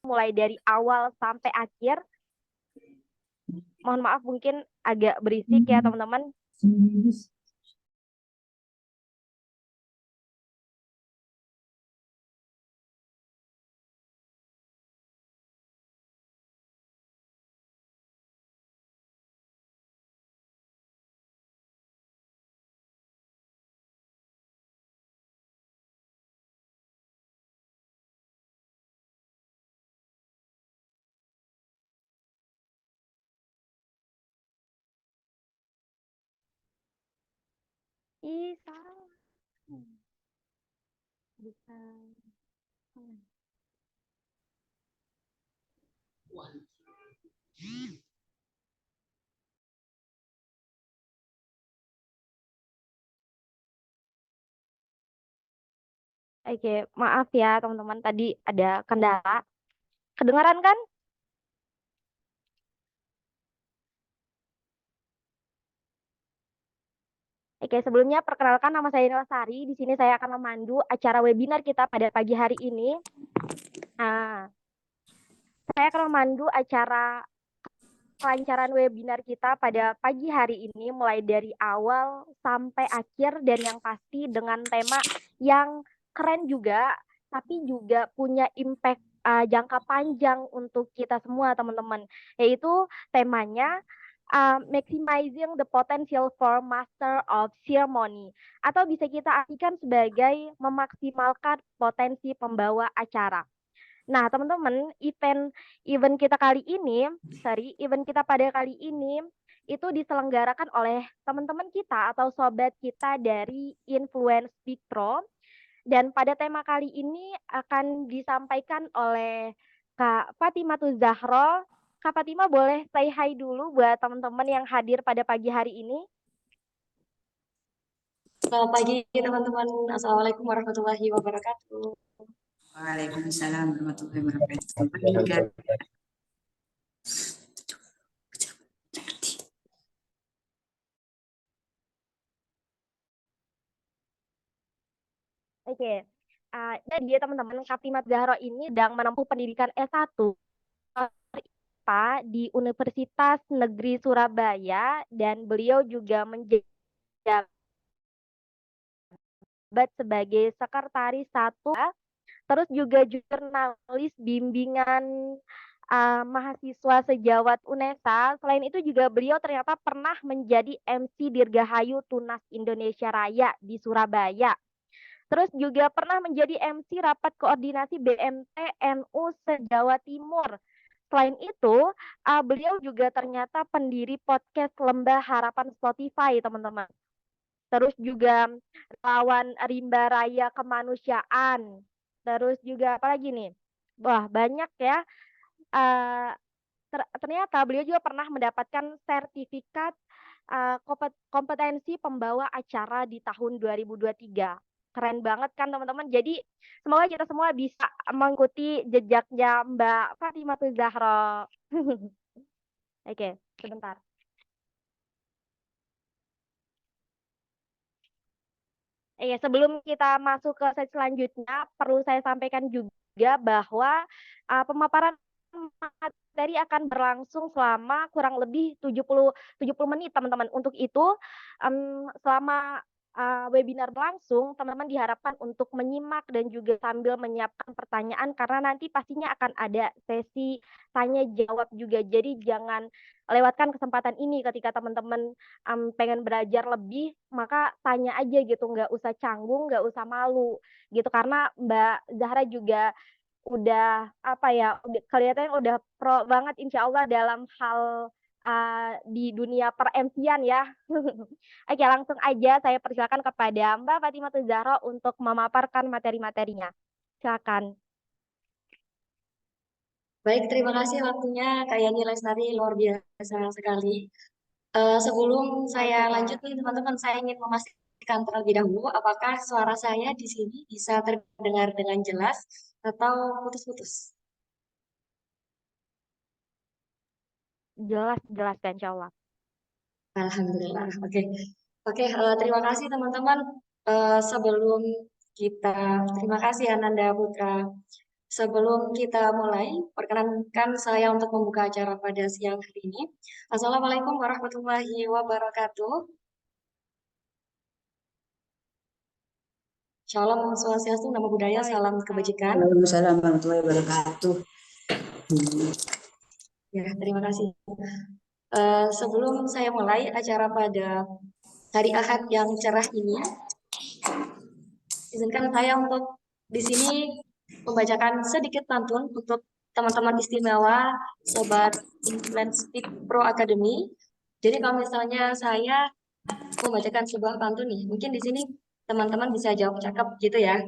mulai dari awal sampai akhir. Mohon maaf mungkin agak berisik ya teman-teman. Ih, salah. Bukan. Oke, maaf ya teman-teman, tadi ada kendala. Kedengaran kan? Oke, sebelumnya perkenalkan nama saya Nela Sari. Di sini saya akan memandu acara webinar kita pada pagi hari ini. Nah, saya akan memandu acara kelancaran webinar kita pada pagi hari ini mulai dari awal sampai akhir dan yang pasti dengan tema yang keren juga, tapi juga punya impact jangka panjang untuk kita semua teman-teman, yaitu temanya maximizing the potential for master of ceremony, atau bisa kita artikan sebagai memaksimalkan potensi pembawa acara. Nah, teman-teman, event kita kali ini, event kita pada kali ini itu diselenggarakan oleh teman-teman kita atau sobat kita dari Influence Big Pro. Dan pada tema kali ini akan disampaikan oleh Kak Fatimah Zahro. Kak Fatimah boleh say hi dulu buat teman-teman yang hadir pada pagi hari ini. Selamat pagi teman-teman. Assalamualaikum warahmatullahi wabarakatuh. Waalaikumsalam warahmatullahi wabarakatuh. Selamat pagi, Kak. Oke, jadi ya teman-teman, Kak Fatimah Zahro ini sedang menempuh pendidikan S1 di Universitas Negeri Surabaya, dan beliau juga menjabat sebagai sekretaris satu, terus juga jurnalis bimbingan mahasiswa sejawat UNESA. Selain itu juga beliau ternyata pernah menjadi MC Dirgahayu Tunas Indonesia Raya di Surabaya. Terus juga pernah menjadi MC rapat koordinasi BMT NU se-Jawa Timur. Selain itu, beliau juga ternyata pendiri podcast Lembah Harapan Spotify, teman-teman. Terus juga relawan Rimba Raya Kemanusiaan. Terus juga apa lagi nih? Wah, banyak ya. Uh, Ternyata beliau juga pernah mendapatkan sertifikat kompetensi pembawa acara di tahun 2023. Keren banget kan teman-teman. Jadi semoga kita semua bisa mengikuti jejaknya Mbak Fatimah Zahro. Oke, sebentar. Sebelum kita masuk ke slide selanjutnya, perlu saya sampaikan juga bahwa pemaparan materi akan berlangsung selama kurang lebih 70 menit, teman-teman. Untuk itu, selama webinar berlangsung, teman-teman diharapkan untuk menyimak dan juga sambil menyiapkan pertanyaan, karena nanti pastinya akan ada sesi tanya jawab juga. Jadi jangan lewatkan kesempatan ini. Ketika teman-teman pengen belajar lebih, maka tanya aja gitu, nggak usah canggung, nggak usah malu gitu, karena Mbak Zahra juga udah kelihatannya udah pro banget insya Allah dalam hal di dunia per-MC-an ya. Oke, langsung aja saya persilakan kepada Mbak Fatimah Zahra untuk memaparkan materi-materinya. Silakan. Baik, terima kasih waktunya Kak Yani Lestari, luar biasa sekali. Sebelum saya lanjut nih teman-teman, saya ingin memastikan terlebih dahulu apakah suara saya di sini bisa terdengar dengan jelas atau putus-putus. Jelas, jelas kan insya Allah. Alhamdulillah. Oke, terima kasih teman-teman. Sebelum kita, terima kasih Ananda Putra. Sebelum kita mulai, perkenankan saya untuk membuka acara pada siang hari ini. Assalamualaikum warahmatullahi wabarakatuh. Shalom Swastiastu, Namo Buddhaya, salam kebajikan. Waalaikumsalam warahmatullahi wabarakatuh. Ya, terima kasih. Sebelum saya mulai acara pada hari Ahad yang cerah ini, izinkan saya untuk di sini membacakan sedikit pantun untuk teman-teman istimewa Sobat Influence Speak Pro Academy. Jadi kalau misalnya saya membacakan sebuah pantun nih, mungkin di sini teman-teman bisa jawab cakep gitu ya.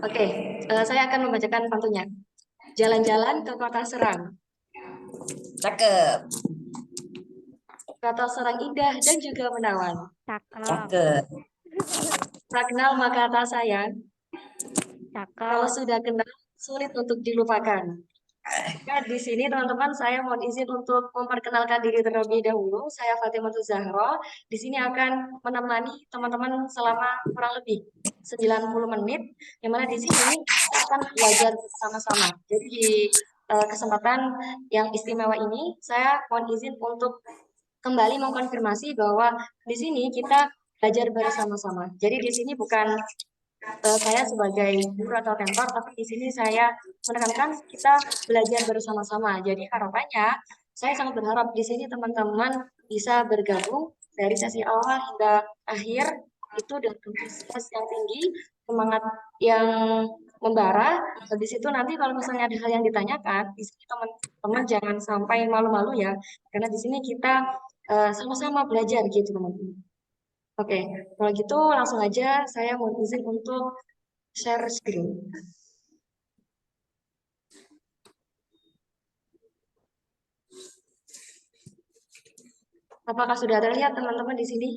Oke, saya akan membacakan pantunnya. Jalan-jalan ke kota Serang. Cakep. Kota Serang indah dan juga menawan. Cakep, Cakep. Tak kenal maka tak sayang. Kalau cakep. sudah kenal, sulit untuk dilupakan. Nah, di sini teman-teman saya mohon izin untuk memperkenalkan diri terlebih dahulu. Saya Fatimah Zahra. Di sini akan menemani teman-teman selama kurang lebih 90 menit. Yang mana di sini kita akan belajar bersama-sama. Jadi di kesempatan yang istimewa ini, saya mohon izin untuk kembali mengkonfirmasi bahwa di sini kita belajar bersama-sama. Jadi di sini bukan saya sebagai guru atau mentor, tapi di sini saya menekankan kita belajar bersama-sama. Jadi harapannya, saya sangat berharap di sini teman-teman bisa bergabung dari sesi awal hingga akhir itu dengan antusias yang tinggi, semangat yang membara. Habis itu nanti kalau misalnya ada hal yang ditanyakan, di sini teman-teman jangan sampai malu-malu ya, karena di sini kita sama-sama belajar gitu teman-teman. Oke, kalau gitu langsung aja saya mohon izin untuk share screen. Apakah sudah terlihat teman-teman di sini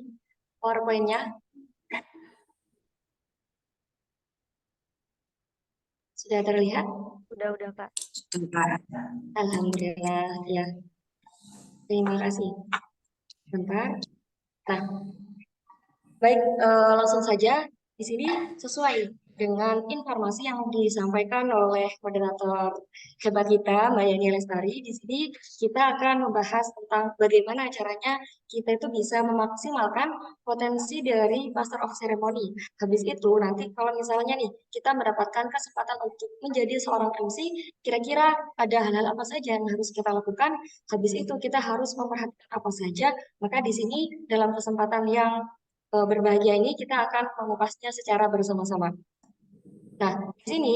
PowerPoint-nya? Sudah terlihat? Udah, Kak. Alhamdulillah, ya. Terima kasih. Bentar. Nah, baik, langsung saja di sini sesuai dengan informasi yang disampaikan oleh moderator hebat kita, Mbak Yani Lestari. Di sini kita akan membahas tentang bagaimana caranya kita itu bisa memaksimalkan potensi dari Master of Ceremony. Habis itu nanti kalau misalnya nih kita mendapatkan kesempatan untuk menjadi seorang MC, kira-kira ada hal-hal apa saja yang harus kita lakukan. Habis itu kita harus memperhatikan apa saja. Maka di sini dalam kesempatan yang berbahagia ini kita akan mengulasnya secara bersama-sama. Nah, di sini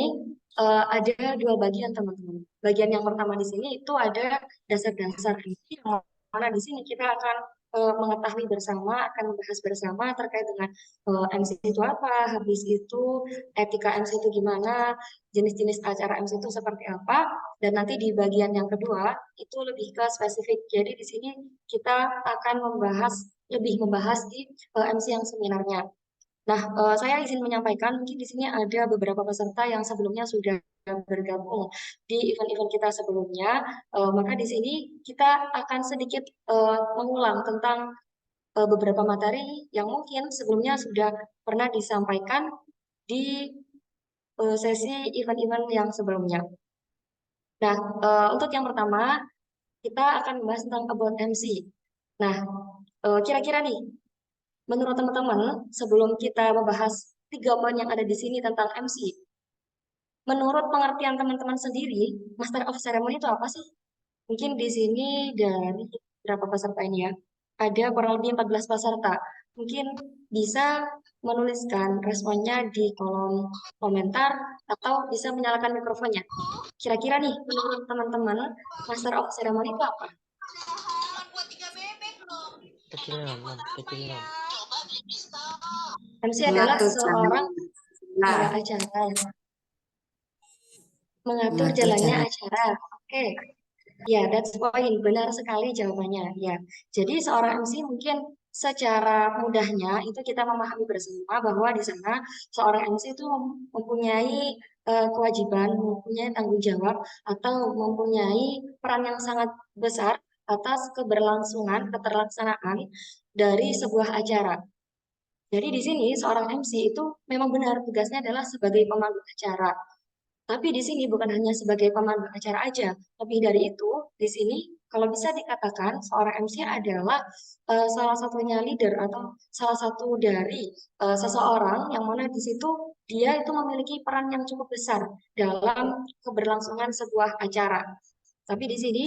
ada dua bagian teman-teman. Bagian yang pertama di sini itu ada dasar-dasar MC, yang mana di sini kita akan mengetahui bersama, akan membahas bersama terkait dengan MC itu apa, habis itu etika MC itu gimana, jenis-jenis acara MC itu seperti apa, dan nanti di bagian yang kedua itu lebih ke spesifik. Jadi di sini kita akan lebih membahas di MC yang seminarnya. Nah, saya izin menyampaikan, mungkin di sini ada beberapa peserta yang sebelumnya sudah bergabung di event-event kita sebelumnya. Maka di sini kita akan sedikit mengulang tentang beberapa materi yang mungkin sebelumnya sudah pernah disampaikan di sesi event-event yang sebelumnya. Nah, untuk yang pertama, kita akan membahas tentang about MC. Nah, kira-kira nih, menurut teman-teman, sebelum kita membahas 3 poin yang ada di sini tentang MC, menurut pengertian teman-teman sendiri, Master of Ceremony itu apa sih? Mungkin di sini dari berapa peserta ini ya? Ada kurang lebih 14 peserta. Mungkin bisa menuliskan responnya di kolom komentar atau bisa menyalakan mikrofonnya. Kira-kira nih, menurut teman-teman, Master of Ceremony itu apa? MC adalah seorang acara, mengatur jalannya acara. Oke, ya, that's point. Benar sekali jawabannya. Ya, jadi seorang MC mungkin secara mudahnya itu kita memahami bersama bahwa di sana seorang MC itu mempunyai kewajiban, mempunyai tanggung jawab, atau mempunyai peran yang sangat besar atas keberlangsungan, keterlaksanaan dari sebuah acara. Jadi di sini seorang MC itu memang benar tugasnya adalah sebagai pemandu acara. Tapi di sini bukan hanya sebagai pemandu acara aja. Lebih dari itu, di sini kalau bisa dikatakan seorang MC adalah salah satunya leader atau salah satu dari seseorang yang mana di situ dia itu memiliki peran yang cukup besar dalam keberlangsungan sebuah acara. Tapi di sini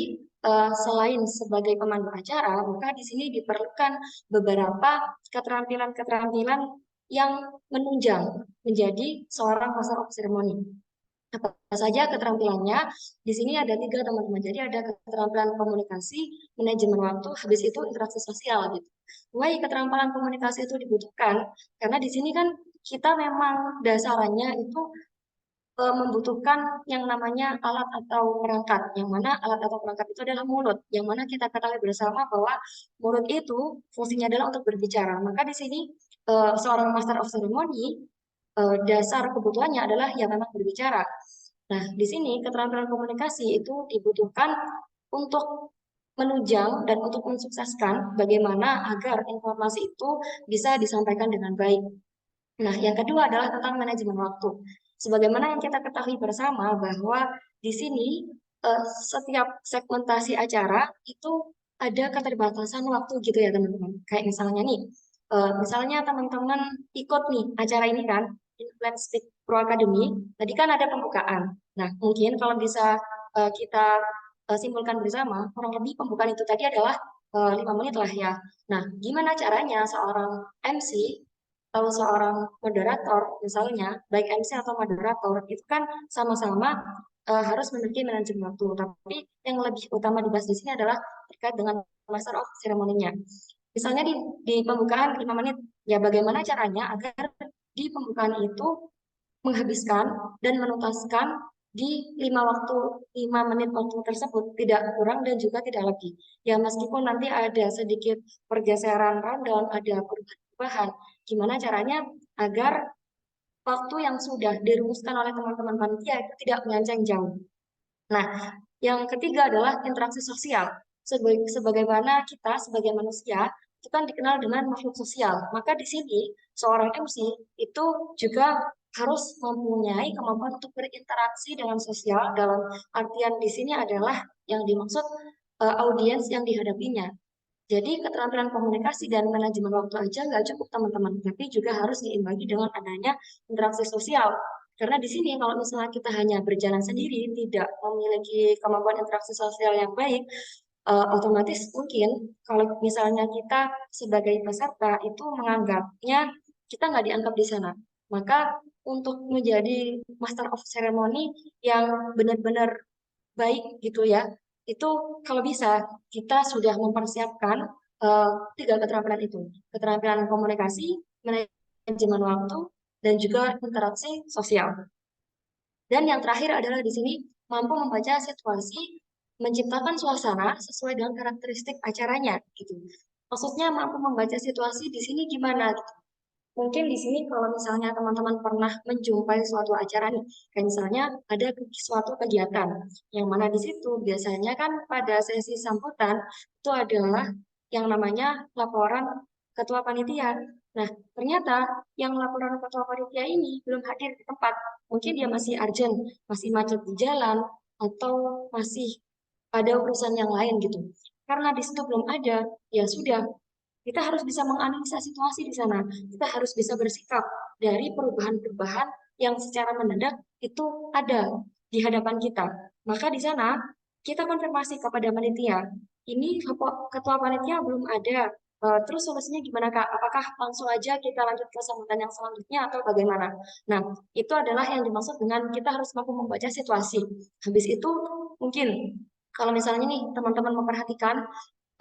selain sebagai pemandu acara, maka di sini diperlukan beberapa keterampilan-keterampilan yang menunjang menjadi seorang master of ceremony. Apa saja keterampilannya? Di sini ada 3 teman-teman. Jadi ada keterampilan komunikasi, manajemen waktu, habis itu interaksi sosial gitu. Why keterampilan komunikasi itu dibutuhkan? Karena di sini kan kita memang dasarannya itu membutuhkan yang namanya alat atau perangkat, yang mana alat atau perangkat itu adalah mulut, yang mana kita ketahui bersama bahwa mulut itu fungsinya adalah untuk berbicara. Maka di sini seorang master of ceremony dasar kebutuhannya adalah yang memang berbicara. Nah, di sini keterampilan komunikasi itu dibutuhkan untuk menunjang dan untuk mensukseskan bagaimana agar informasi itu bisa disampaikan dengan baik. Nah, yang kedua adalah tentang manajemen waktu. Sebagaimana yang kita ketahui bersama bahwa di sini setiap segmentasi acara itu ada keterbatasan waktu gitu ya teman-teman. Kayak misalnya nih, misalnya teman-teman ikut nih acara ini kan, Influence Speak Pro Academy, tadi kan ada pembukaan. Nah, mungkin kalau bisa kita simpulkan bersama, kurang lebih pembukaan itu tadi adalah 5 menit lah ya. Nah, gimana caranya seorang MC atau seorang moderator, misalnya, baik MC atau moderator, itu kan sama-sama harus memiliki manajemen waktu. Tapi yang lebih utama dibahas di sini adalah terkait dengan master of ceremony-nya. Misalnya di pembukaan 5 menit, ya bagaimana caranya agar di pembukaan itu menghabiskan dan menuntaskan di 5 menit waktu tersebut, tidak kurang dan juga tidak lebih. Ya meskipun nanti ada sedikit pergeseran rundown, ada perubahan, gimana caranya agar waktu yang sudah dirumuskan oleh teman-teman panitia itu tidak melenceng jauh. Nah, yang ketiga adalah interaksi sosial. Sebagaimana kita sebagai manusia itu kan dikenal dengan makhluk sosial. Maka di sini seorang MC itu juga harus mempunyai kemampuan untuk berinteraksi dengan sosial, dalam artian di sini adalah yang dimaksud audiens yang dihadapinya. Jadi keterampilan komunikasi dan manajemen waktu aja nggak cukup teman-teman, tapi juga harus diimbangi dengan adanya interaksi sosial. Karena di sini kalau misalnya kita hanya berjalan sendiri, tidak memiliki kemampuan interaksi sosial yang baik, otomatis mungkin kalau misalnya kita sebagai peserta itu menganggapnya kita nggak dianggap di sana. Maka untuk menjadi master of ceremony yang benar-benar baik gitu ya, itu kalau bisa kita sudah mempersiapkan 3 keterampilan itu. Keterampilan komunikasi, manajemen waktu, dan juga interaksi sosial. Dan yang terakhir adalah di sini mampu membaca situasi, menciptakan suasana sesuai dengan karakteristik acaranya gitu. Maksudnya mampu membaca situasi di sini gimana gitu. Mungkin di sini kalau misalnya teman-teman pernah menjumpai suatu acara nih, kayak misalnya ada suatu kegiatan, yang mana di situ biasanya kan pada sesi sambutan itu adalah yang namanya laporan ketua panitia. Nah, ternyata yang laporan ketua panitia ini belum hadir di tempat. Mungkin dia masih urgent, masih macet di jalan, atau masih ada urusan yang lain gitu. Karena di situ belum ada, ya sudah, kita harus bisa menganalisa situasi di sana. Kita harus bisa bersikap dari perubahan-perubahan yang secara mendadak itu ada di hadapan kita. Maka di sana kita konfirmasi kepada panitia. Ini ketua panitia belum ada. Terus solusinya gimana Kak? Apakah langsung aja kita lanjut ke sambutan yang selanjutnya atau bagaimana? Nah, itu adalah yang dimaksud dengan kita harus mampu membaca situasi. Habis itu mungkin kalau misalnya nih teman-teman memperhatikan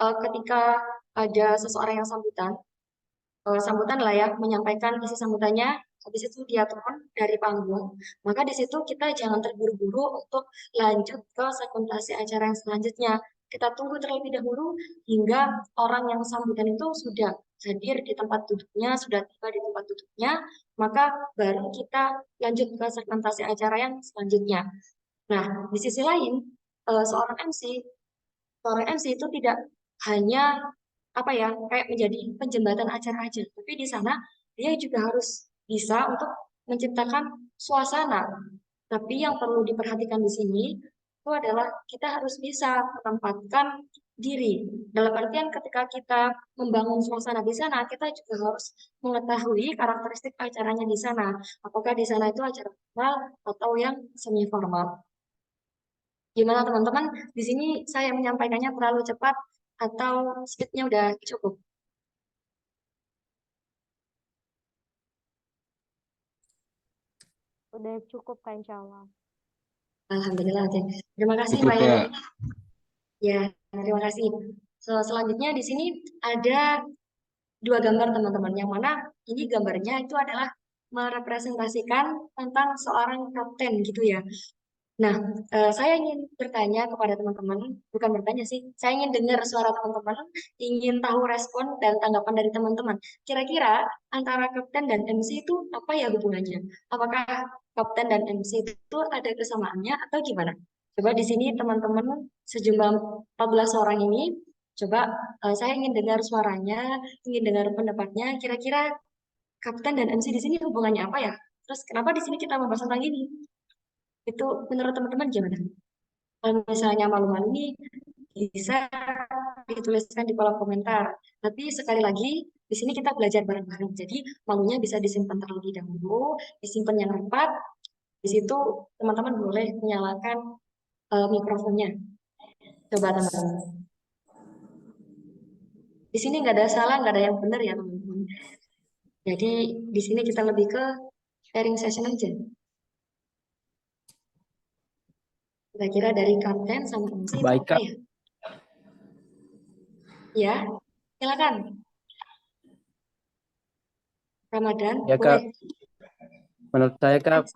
ketika ada seseorang yang sambutan lah ya, menyampaikan isi sambutannya, habis itu dia turun dari panggung, maka di situ kita jangan terburu-buru untuk lanjut ke segmentasi acara yang selanjutnya. Kita tunggu terlebih dahulu hingga orang yang sambutan itu sudah hadir di tempat duduknya, sudah tiba di tempat duduknya, maka baru kita lanjut ke segmentasi acara yang selanjutnya. Nah, di sisi lain, seorang MC itu tidak hanya apa ya kayak menjadi penjembatan acara aja, tapi di sana dia juga harus bisa untuk menciptakan suasana. Tapi yang perlu diperhatikan di sini itu adalah kita harus bisa menempatkan diri. Dalam artian ketika kita membangun suasana di sana, kita juga harus mengetahui karakteristik acaranya di sana. Apakah di sana itu acara formal atau yang semi formal. Gimana teman-teman? Di sini saya menyampaikannya terlalu cepat atau speednya udah cukup? Udah cukup kan, insya Allah. Alhamdulillah. Oke. Terima kasih Cukup Mbak ya. Yani. Ya, terima kasih. Selanjutnya di sini ada dua gambar teman-teman. Yang mana ini gambarnya itu adalah merepresentasikan tentang seorang kapten gitu ya. Nah, saya ingin bertanya kepada teman-teman, bukan bertanya sih, saya ingin dengar suara teman-teman, ingin tahu respon dan tanggapan dari teman-teman. Kira-kira antara kapten dan MC itu apa ya hubungannya? Apakah kapten dan MC itu ada kesamaannya atau gimana? Coba di sini teman-teman sejumlah 14 orang ini, coba saya ingin dengar suaranya, ingin dengar pendapatnya. Kira-kira kapten dan MC di sini hubungannya apa ya? Terus kenapa di sini kita membahas tentang ini? Itu menurut teman-teman gimana? Kalau misalnya malu-malu nih, bisa dituliskan di kolom komentar. Tapi sekali lagi, di sini kita belajar bareng-bareng. Jadi malunya bisa disimpan terlebih dahulu, disimpan yang rapat. Di situ teman-teman boleh menyalakan mikrofonnya. Coba teman-teman. Di sini nggak ada salah, nggak ada yang benar ya teman-teman. Jadi di sini kita lebih ke sharing session aja. Kira-kira dari kapten sama MC itu Baik, apa Kak. ya? Ya, silakan. Ramadan, Ya, Kak. boleh. Menurut saya, Kak,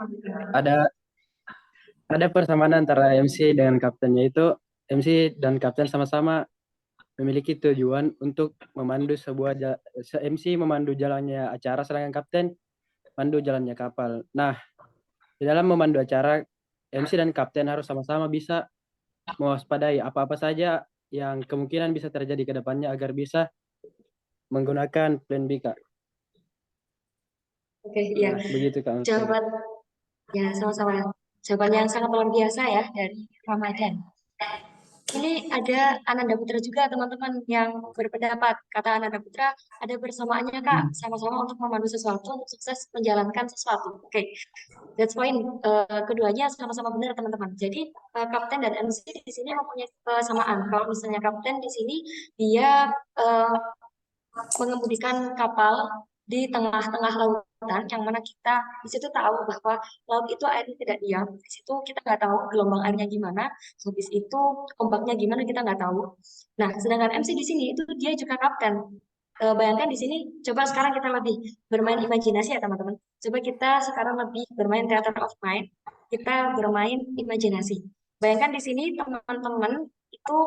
ada persamaan antara MC dengan kapten, yaitu MC dan kapten sama-sama memiliki tujuan untuk memandu MC memandu jalannya acara, sedangkan kapten memandu jalannya kapal. Nah, di dalam memandu acara, MC dan kapten harus sama-sama bisa mewaspadai apa-apa saja yang kemungkinan bisa terjadi ke depannya agar bisa menggunakan plan B, Kak. Oke, ya. Nah, begitu, Kak. Jawaban, ya sama-sama. Jawaban yang sangat luar biasa ya dari Ramadan. Ini ada Ananda Putra juga teman-teman yang berpendapat. Kata Ananda Putra, ada persamaannya Kak, sama-sama untuk memandu sesuatu, untuk sukses menjalankan sesuatu. Oke, that's point. Keduanya sama-sama benar teman-teman. Jadi kapten dan MC di sini mempunyai kesamaan. Kalau misalnya kapten di sini dia mengemudikan kapal di tengah-tengah lautan, yang mana kita di situ tahu bahwa laut itu airnya tidak diam. Di situ kita nggak tahu gelombang airnya gimana, habis itu ombaknya gimana kita nggak tahu. Nah, sedangkan MC di sini itu dia juga kapten. Bayangkan di sini, coba sekarang kita lebih bermain imajinasi ya teman-teman. Coba kita sekarang lebih bermain theater of mind, kita bermain imajinasi. Bayangkan di sini teman-teman itu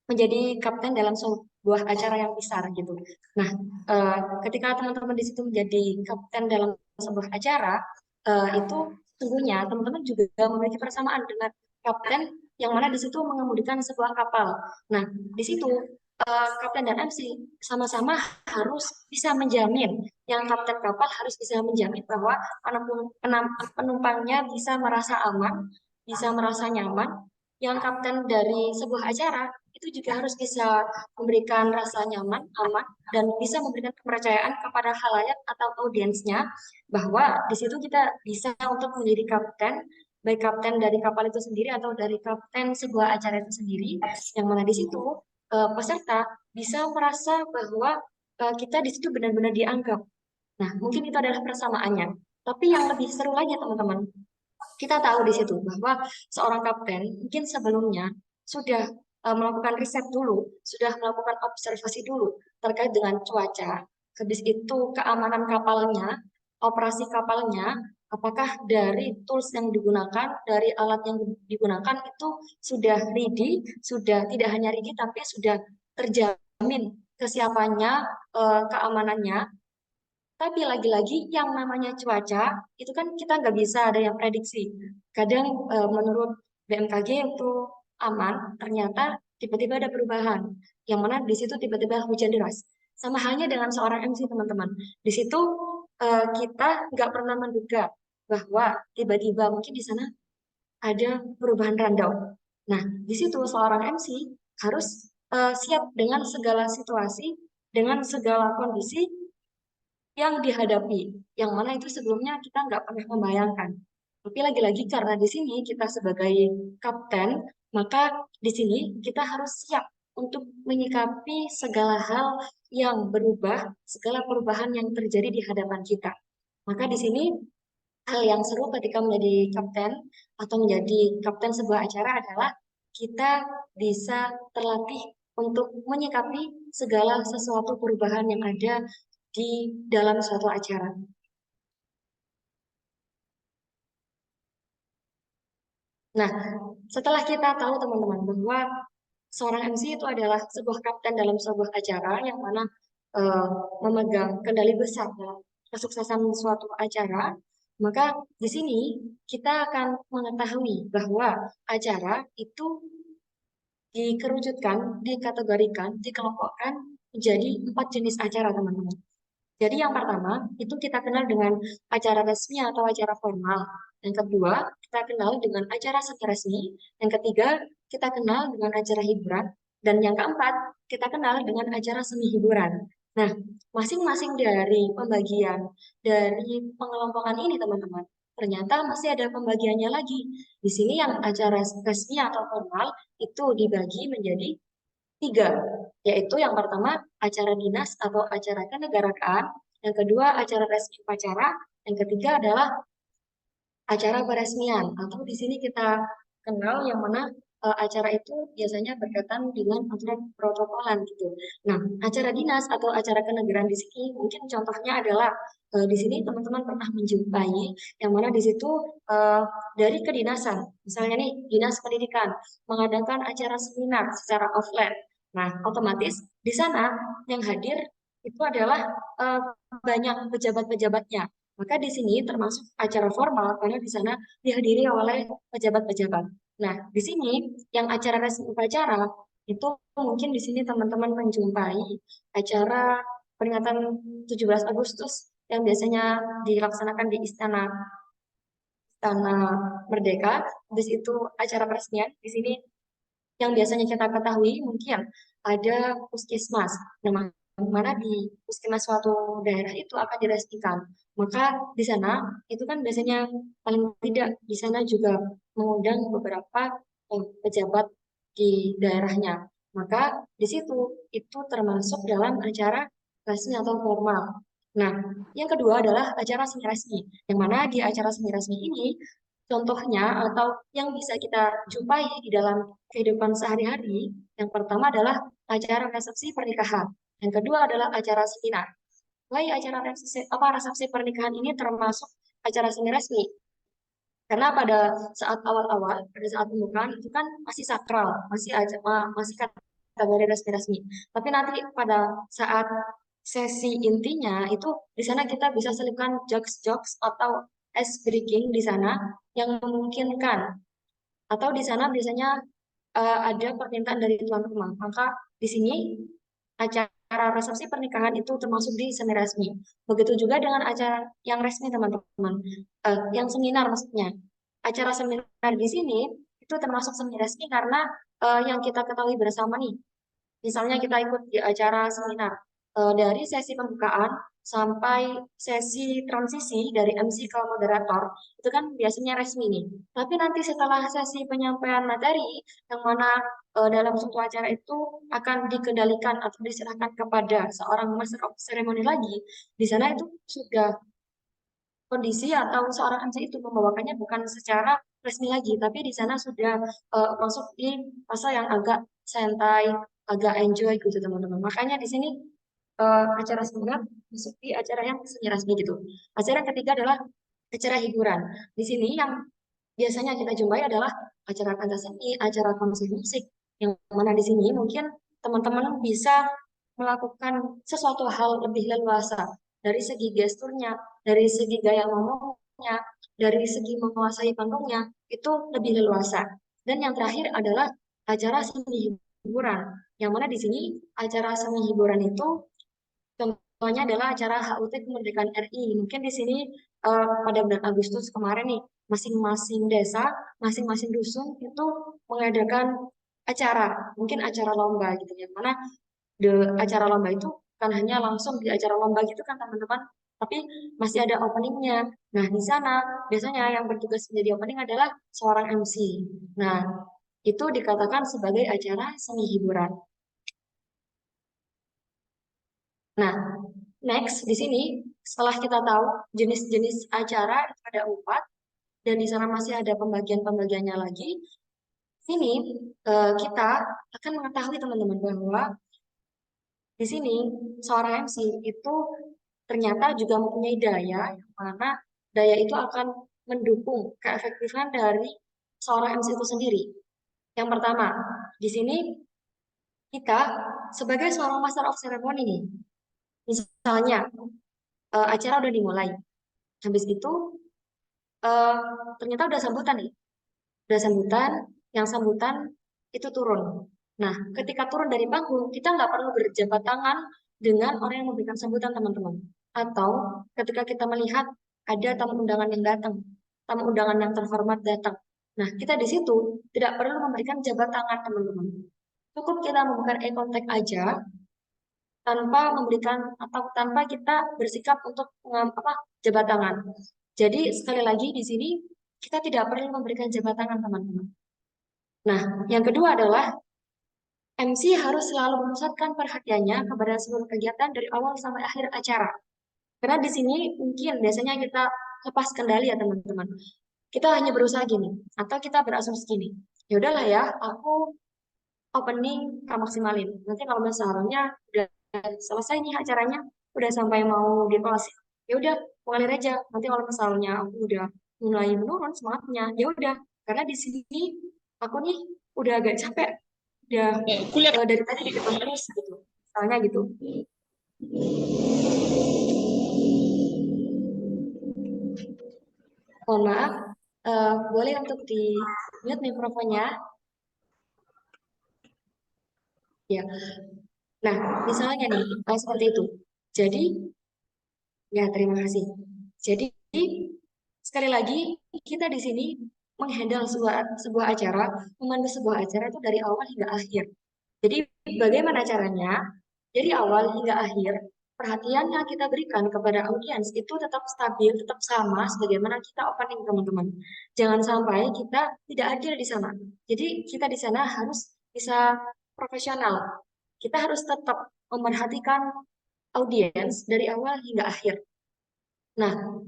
menjadi kapten dalam sebuah acara yang besar gitu. Nah, ketika teman-teman di situ menjadi kapten dalam sebuah acara, itu sesungguhnya teman-teman juga memiliki persamaan dengan kapten yang mana di situ mengemudikan sebuah kapal. Nah, di situ kapten dan MC sama-sama harus bisa menjamin, yang kapten kapal harus bisa menjamin bahwa penumpangnya bisa merasa aman, bisa merasa nyaman. Yang kapten dari sebuah acara itu juga harus bisa memberikan rasa nyaman, aman, dan bisa memberikan kepercayaan kepada khalayak atau audiensnya bahwa di situ kita bisa untuk menjadi kapten, baik kapten dari kapal itu sendiri atau dari kapten sebuah acara itu sendiri, yang mana di situ peserta bisa merasa bahwa kita di situ benar-benar dianggap. Nah, mungkin itu adalah persamaannya. Tapi yang lebih seru lagi teman-teman, kita tahu di situ bahwa seorang kapten mungkin sebelumnya sudah melakukan riset dulu, sudah melakukan observasi dulu terkait dengan cuaca, habis itu keamanan kapalnya, operasi kapalnya, apakah dari tools yang digunakan, dari alat yang digunakan itu sudah ready, sudah tidak hanya ready tapi sudah terjamin kesiapannya, keamanannya. Tapi lagi-lagi yang namanya cuaca itu kan kita nggak bisa ada yang prediksi. Kadang menurut BMKG itu aman, ternyata tiba-tiba ada perubahan. Yang mana di situ tiba-tiba hujan deras. Sama halnya dengan seorang MC, teman-teman. Di situ kita nggak pernah menduga bahwa tiba-tiba mungkin di sana ada perubahan rundown. Nah, di situ seorang MC harus siap dengan segala situasi, dengan segala kondisi yang dihadapi, yang mana itu sebelumnya kita nggak pernah membayangkan. Tapi lagi-lagi karena di sini kita sebagai kapten, maka di sini kita harus siap untuk menyikapi segala hal yang berubah, segala perubahan yang terjadi di hadapan kita. Maka di sini hal yang seru ketika menjadi kapten atau menjadi kapten sebuah acara adalah kita bisa terlatih untuk menyikapi segala sesuatu perubahan yang ada di dalam suatu acara. Nah, setelah kita tahu teman-teman bahwa seorang MC itu adalah sebuah kapten dalam sebuah acara yang mana eh, memegang kendali besar dalam kesuksesan suatu acara, maka di sini kita akan mengetahui bahwa acara itu dikerucutkan, dikategorikan, dikelompokkan menjadi 4 jenis acara, teman-teman. Jadi yang pertama, itu kita kenal dengan acara resmi atau acara formal. Yang kedua, kita kenal dengan acara semi resmi. Yang ketiga, kita kenal dengan acara hiburan. Dan yang keempat, kita kenal dengan acara semi hiburan. Nah, masing-masing dari pembagian dari pengelompokan ini, teman-teman, ternyata masih ada pembagiannya lagi. Di sini yang acara resmi atau formal itu dibagi menjadi 3, yaitu yang pertama acara dinas atau acara kenegaraan, yang kedua acara resmi upacara, yang ketiga adalah acara peresmian atau di sini kita kenal yang mana acara itu biasanya berkaitan dengan aturan protokolan gitu. Nah, acara dinas atau acara kenegaraan di sini mungkin contohnya adalah di sini teman-teman pernah menjumpai yang mana di situ dari kedinasan, misalnya nih dinas pendidikan mengadakan acara seminar secara offline. Nah, otomatis di sana yang hadir itu adalah banyak pejabat-pejabatnya. Maka di sini termasuk acara formal karena di sana dihadiri oleh pejabat-pejabat. Nah, di sini yang acara resmi upacara itu mungkin di sini teman-teman menjumpai acara peringatan 17 Agustus yang biasanya dilaksanakan di Istana Merdeka. Habis itu acara peresmian di sini yang biasanya kita ketahui mungkin ada puskesmas. Nah, mana di puskesmas suatu daerah itu akan diresmikan. Maka di sana itu kan biasanya paling tidak di sana juga mengundang beberapa pejabat di daerahnya. Maka di situ itu termasuk dalam acara resmi atau formal. Nah, yang kedua adalah acara semi resmi, yang mana di acara semi resmi ini contohnya atau yang bisa kita jumpai di dalam kehidupan sehari-hari, yang pertama adalah acara resepsi pernikahan, yang kedua adalah acara seminar. Why acara resepsi pernikahan ini termasuk acara semi resmi? Karena pada saat awal-awal, pada saat pembukaan itu kan masih sakral, masih kategori resmi-resmi. Tapi nanti pada saat sesi intinya itu di sana kita bisa selipkan jokes-jokes atau ice breaking di sana yang memungkinkan. Atau di sana biasanya ada permintaan dari tuan rumah. Maka di sini acara resepsi pernikahan itu termasuk di semi resmi. Begitu juga dengan acara yang resmi, teman-teman. Yang seminar maksudnya. Acara seminar di sini itu termasuk semi resmi karena yang kita ketahui bersama nih. Misalnya kita ikut di acara seminar dari sesi pembukaan sampai sesi transisi dari MC ke moderator itu kan biasanya resmi nih. Tapi nanti setelah sesi penyampaian materi yang mana dalam suatu acara itu akan dikendalikan atau diserahkan kepada seorang master of ceremony lagi, di sana itu sudah kondisi atau seorang MC itu membawakannya bukan secara resmi lagi, tapi di sana sudah masuk di fase yang agak santai, agak enjoy gitu teman-teman. Makanya di sini acara seminar masuk di acara yang semi resmi gitu. Acara yang ketiga adalah acara hiburan. Di sini yang biasanya kita jumpai adalah acara pentas seni, acara konser musik, yang mana di sini mungkin teman-teman bisa melakukan sesuatu hal lebih leluasa dari segi gesturnya, dari segi gaya ngomongnya, dari segi menguasai panggungnya, itu lebih leluasa. Dan yang terakhir adalah acara seni hiburan, yang mana di sini acara seni hiburan itu Contohnya adalah acara HUT Kemerdekaan RI. Mungkin di sini pada bulan Agustus kemarin nih, masing-masing desa, masing-masing dusun itu mengadakan acara, mungkin acara lomba gitu ya. Mana acara lomba itu bukan hanya langsung di acara lomba gitu kan teman-teman, tapi masih ada openingnya. Nah, di sana biasanya yang bertugas menjadi opening adalah seorang MC. Nah, itu dikatakan sebagai acara seni hiburan. Nah, next di sini setelah kita tahu jenis-jenis acara itu ada 4 dan di sana masih ada pembagian-pembagiannya lagi. Sini kita akan mengetahui teman-teman bahwa di sini seorang MC itu ternyata juga mempunyai daya yang mana daya itu akan mendukung keefektifan dari seorang MC itu sendiri. Yang pertama, di sini kita sebagai seorang master of ceremony nih, misalnya acara udah dimulai, habis itu eh, ternyata udah sambutan nih, udah sambutan, yang sambutan itu turun. Nah, ketika turun dari panggung, kita nggak perlu berjabat tangan dengan orang yang memberikan sambutan teman-teman. Atau ketika kita melihat ada tamu undangan yang datang, tamu undangan yang terhormat datang. Nah, kita di situ tidak perlu memberikan jabat tangan teman-teman. Cukup kita memberikan eye contact aja tanpa memberikan atau tanpa kita bersikap untuk jabat tangan. Jadi sekali lagi di sini kita tidak perlu memberikan jabat tangan teman-teman. Nah, yang kedua adalah MC harus selalu memusatkan perhatiannya kepada seluruh kegiatan dari awal sampai akhir acara. Karena di sini mungkin biasanya kita lepas kendali ya teman-teman. Kita hanya berusaha gini atau kita berasumsi gini. Ya udahlah ya, aku opening tak maksimalin. Nanti kalau misalnya udah selesai nih acaranya, udah sampai mau di kelas, ya udah mengalir aja. Nanti kalau misalnya aku udah mulai menurun semangatnya, ya udah. Karena di sini aku nih udah agak capek, udah dari tadi di depan terus gitu. Misalnya gitu. Mohon maaf, boleh untuk di mute mikrofonnya. Ya. Nah, misalnya nih, seperti itu. Jadi, ya terima kasih. Jadi, sekali lagi, kita di sini menghandle sebuah acara, memandu sebuah acara itu dari awal hingga akhir. Jadi, bagaimana caranya? Dari awal hingga akhir, perhatian yang kita berikan kepada audiens itu tetap stabil, tetap sama sebagaimana kita opening teman-teman. Jangan sampai kita tidak adil di sana. Jadi, kita di sana harus bisa profesional. Kita harus tetap memerhatikan audiens dari awal hingga akhir. Nah,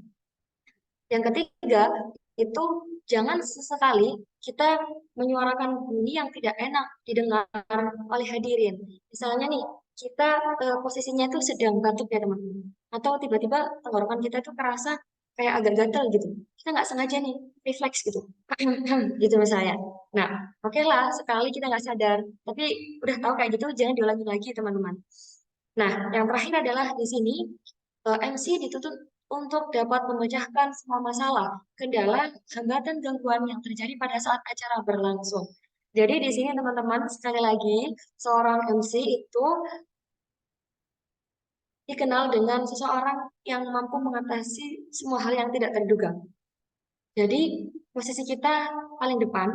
yang ketiga itu jangan sesekali kita menyuarakan bunyi yang tidak enak didengar oleh hadirin. Misalnya nih, kita posisinya itu sedang batuk ya teman-teman. Atau tiba-tiba tenggorokan kita itu terasa kayak agak gatel gitu. Kita nggak sengaja nih, refleks gitu. Gitu misalnya. Nah, oke lah, sekali kita nggak sadar. Tapi udah tahu kayak gitu, jangan diulangi lagi teman-teman. Nah, yang terakhir adalah di sini MC dituntut untuk dapat memecahkan semua masalah, kendala, hambatan, gangguan yang terjadi pada saat acara berlangsung. Jadi di sini teman-teman sekali lagi seorang MC itu dikenal dengan seseorang yang mampu mengatasi semua hal yang tidak terduga. Jadi posisi kita paling depan,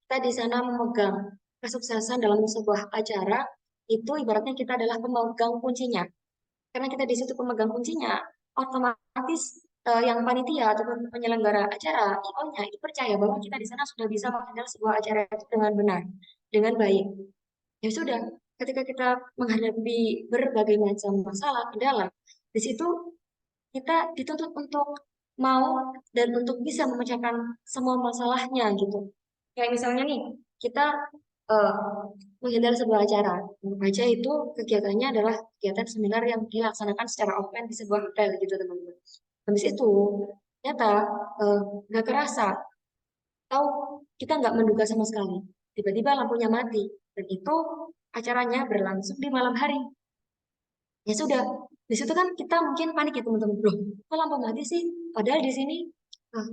kita di sana memegang kesuksesan dalam sebuah acara itu ibaratnya kita adalah pemegang kuncinya. Karena kita di situ pemegang kuncinya, otomatis yang panitia atau penyelenggara acara, IO-nya itu percaya bahwa kita di sana sudah bisa menghadapi sebuah acara itu dengan benar, dengan baik. Ya sudah, ketika kita menghadapi berbagai macam masalah, kendala, di situ kita dituntut untuk mau dan untuk bisa memecahkan semua masalahnya gitu. Kayak misalnya nih, kita uh, menghindari sebuah acara. Anggap aja itu kegiatannya adalah kegiatan seminar yang dilaksanakan secara offline di sebuah hotel gitu teman-teman. Habis itu, ternyata nggak kerasa, tahu kita nggak menduga sama sekali. Tiba-tiba lampunya mati, dan itu acaranya berlangsung di malam hari. Ya sudah, di situ kan kita mungkin panik ya teman-teman. Loh, kok lampu mati sih? Padahal di sini